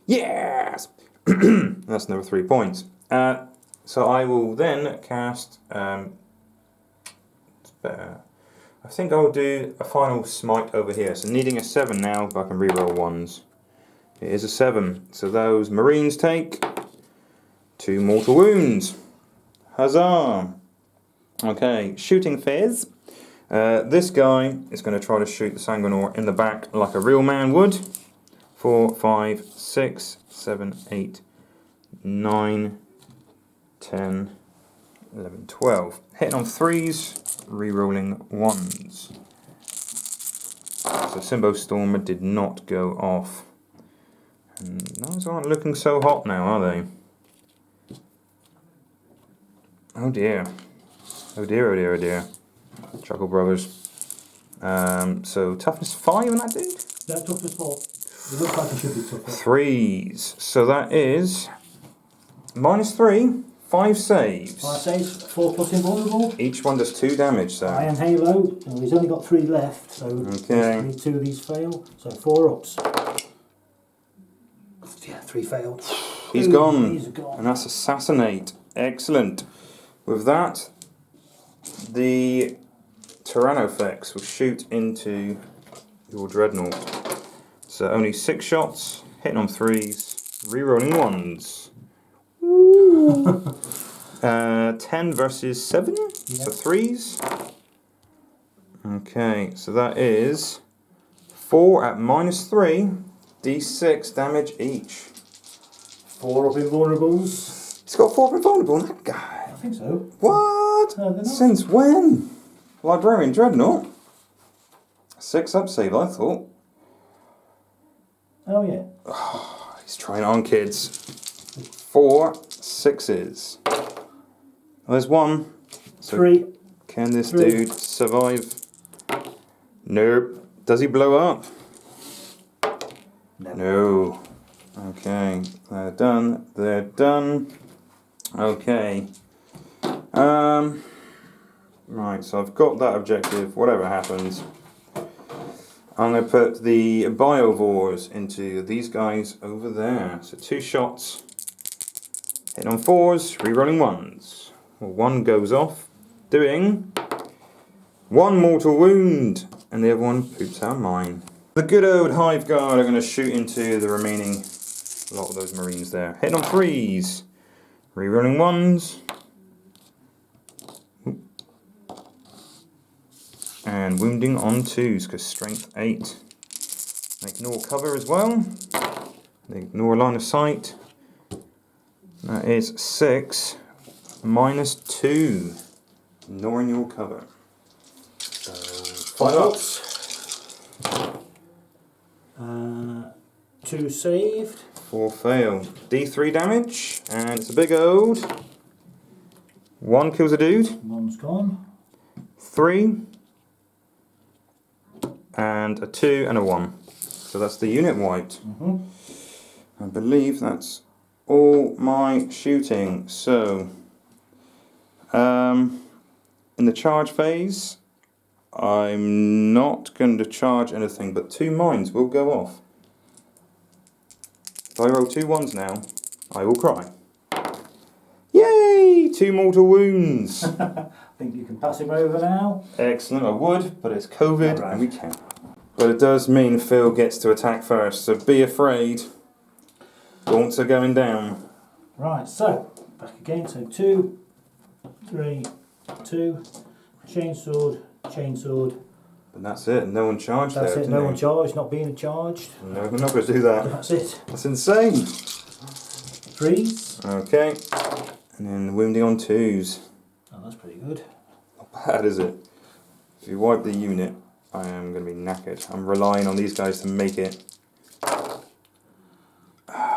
Yes! That's another 3 points. So I will then cast... it's better. I think I'll do a final smite over here. So needing a 7 now, but I can reroll 1s. It is a 7. So those Marines take 2 mortal wounds. Huzzah! Okay, shooting phase. This guy is going to try to shoot the Sanguinor in the back like a real man would. 4, 5, 6, 7, 8, 9, 10, 11, 12. Hitting on 3s, re-rolling 1s. So Symbio Stormer did not go off. And those aren't looking so hot now, are they? Oh dear. Oh dear, oh dear, oh dear. Chuckle Brothers. So toughness 5 on that dude? Yeah, toughness 4. It looks like it should be tougher. 3s. So that is -3 5 saves. 5 saves, 4 plus invulnerable. Each one does 2 damage, so. Iron Halo, oh, he's only got 3 left, so Okay. basically 2 of these fail, so 4 ups. Yeah, 3 failed. He's Ooh, gone. He's gone. And that's Assassinate. Excellent. With that, the Tyrannofex will shoot into your Dreadnought. So only 6 shots, hitting on 3s, re-rolling 1s. 10 versus 7 for 3s. Okay, so that is 4 at -3, d6 damage each. 4 up invulnerables. He's got 4 up invulnerable, that guy. I think so. What? No, they're not. Since when? Librarian Dreadnought? 6 up save, I thought. Oh yeah. He's trying on, kids. 4 6s. Well, there's 1. So 3. can this 3. dude survive? Nope. Does he blow up? No. Okay. They're done. They're done. Okay. Right, so I've got that objective, whatever happens. I'm going to put the Biovores into these guys over there. So 2 shots. Hitting on 4s, re-rolling 1s. Well, 1 goes off, doing 1 mortal wound, and the other one poops out mine. The good old Hive Guard are going to shoot into the remaining lot of those Marines there. Hitting on 3s, re-rolling 1s. And wounding on 2s, because strength 8. They ignore cover as well. They ignore line of sight. That is 6 -2. Ignoring your cover. So 5 ups. 2 saved. 4 failed. D3 damage, and it's a big old. 1 kills a dude. 1's gone. 3. And a 2 and a 1. So that's the unit wiped. I believe that's all my shooting. So, in the charge phase, I'm not going to charge anything, but 2 mines will go off. If I roll 2 1s now, I will cry. Yay! 2 mortal wounds. I think you can pass him over now. Excellent, I would, but it's COVID Right. and we can't. But it does mean Phil gets to attack first, so be afraid. Gaunts are going down. Right, so back again. So 2, 3, 2. Chainsword, chainsword. And that's it, no one charged That's there. it. No one charged. Not being charged. No, we're not going to do that. That's it. That's insane. 3s. Okay, and then wounding on 2s. Oh, that's pretty good. Not bad, is it? If you wipe the unit, I am going to be knackered. I'm relying on these guys to make it.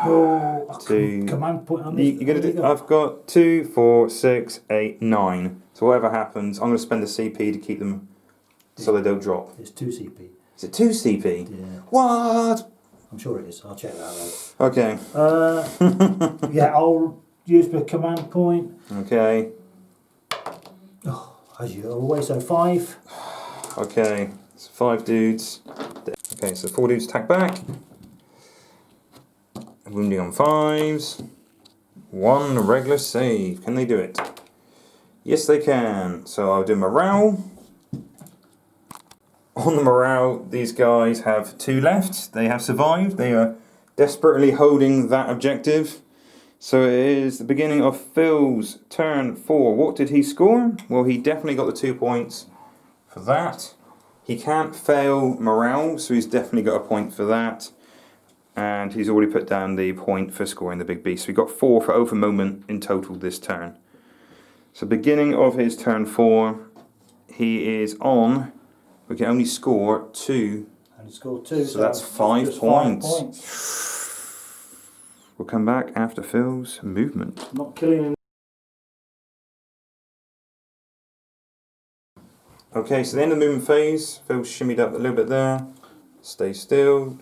Oh, Two. command point on this. You're going to do. I've got 2, 4, 6, 8, 9. So whatever happens, I'm going to spend the CP to keep them so they don't drop. It's 2 CP. Is it 2 CP? Yeah. What? I'm sure it is. I'll check that out. Okay. Yeah, I'll use the command point. Okay. Oh, as you always, so 5. Okay. So 5 dudes. Okay, so 4 dudes attack back. Wounding on 5s. 1 regular save. Can they do it? Yes, they can. So I'll do morale. On the morale, these guys have 2 left. They have survived. They are desperately holding that objective. So it is the beginning of Phil's turn 4. What did he score? Well, he definitely got the 2 points for that. He can't fail morale, so he's definitely got a point for that. And he's already put down the point for scoring the big beast. So we got 4 for over moment in total this turn. So beginning of his turn 4, he is on. We can only score 2. And he scored 2. So that's 5 just points. 5 points. We'll come back after Phil's movement. Not killing him. Okay, so the end of the movement phase. Phil shimmied up a little bit there. Stay still.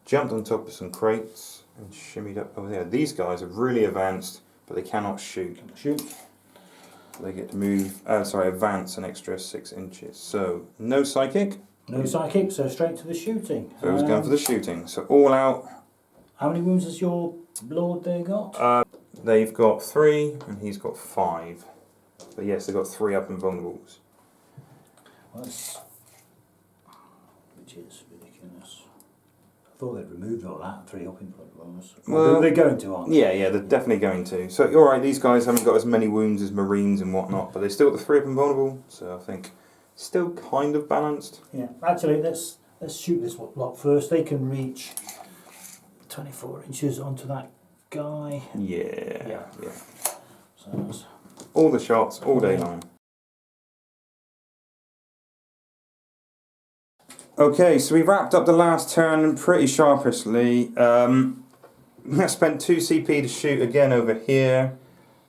Jumped on top of some crates and shimmied up over there. These guys have really advanced but they cannot shoot. Shoot. They get to move, advance an extra 6 inches. So, no psychic. No psychic, so straight to the shooting. Phil's going for the shooting. So, all out. How many wounds has your lord there got? They've got 3, and he's got 5. But yes, they've got 3 up and vulnerables. Which is ridiculous. I thought they'd removed all that, 3 up in vulnerables. Well, they're going to, aren't they? Yeah, they're definitely going to. So, alright, these guys haven't got as many wounds as Marines and whatnot, but they still got the 3 up and vulnerable, so I think still kind of balanced. Yeah, actually, let's shoot this lot first. They can reach 24 inches onto that guy. Yeah. So that's all the shots, all day long. Okay, so we wrapped up the last turn pretty sharpishly. I spent 2 CP to shoot again over here.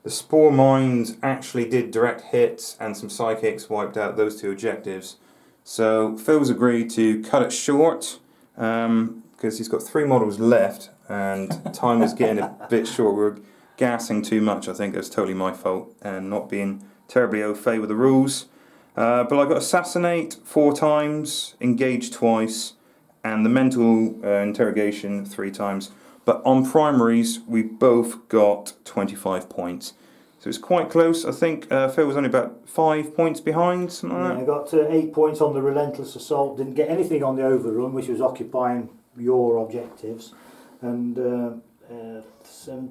The Spore Mines actually did direct hits, and some Psychics wiped out those 2 objectives. So Phil's agreed to cut it short, because he's got 3 models left, and time is getting a bit short. We're gassing too much. I think it's totally my fault, and not being terribly au fait with the rules. But I got Assassinate 4 times, Engage twice, and the Mental Interrogation 3 times. But on primaries, we both got 25 points. So it's quite close. I think Phil was only about 5 points behind, something like that. I got 8 points on the Relentless Assault, didn't get anything on the Overrun, which was occupying your objectives, and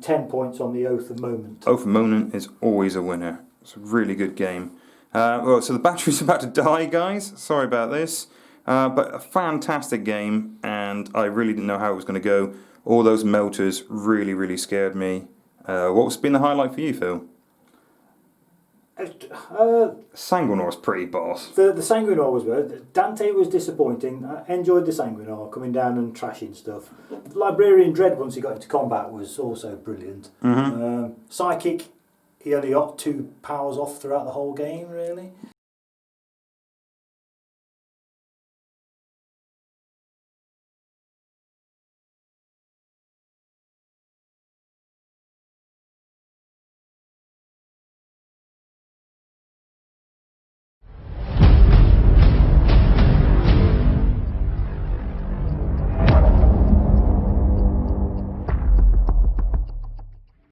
10 points on the Oath of Moment. Oath of Moment is always a winner. It's a really good game. So the battery's about to die, guys. Sorry about this. But a fantastic game, and I really didn't know how it was going to go. All those melters really, really scared me. What's been the highlight for you, Phil? Sanguinor was pretty boss. The Sanguinor was good. Dante was disappointing. I enjoyed the Sanguinor coming down and trashing stuff. Librarian Dread, once he got into combat, was also brilliant. Psychic, he only got 2 powers off throughout the whole game, really.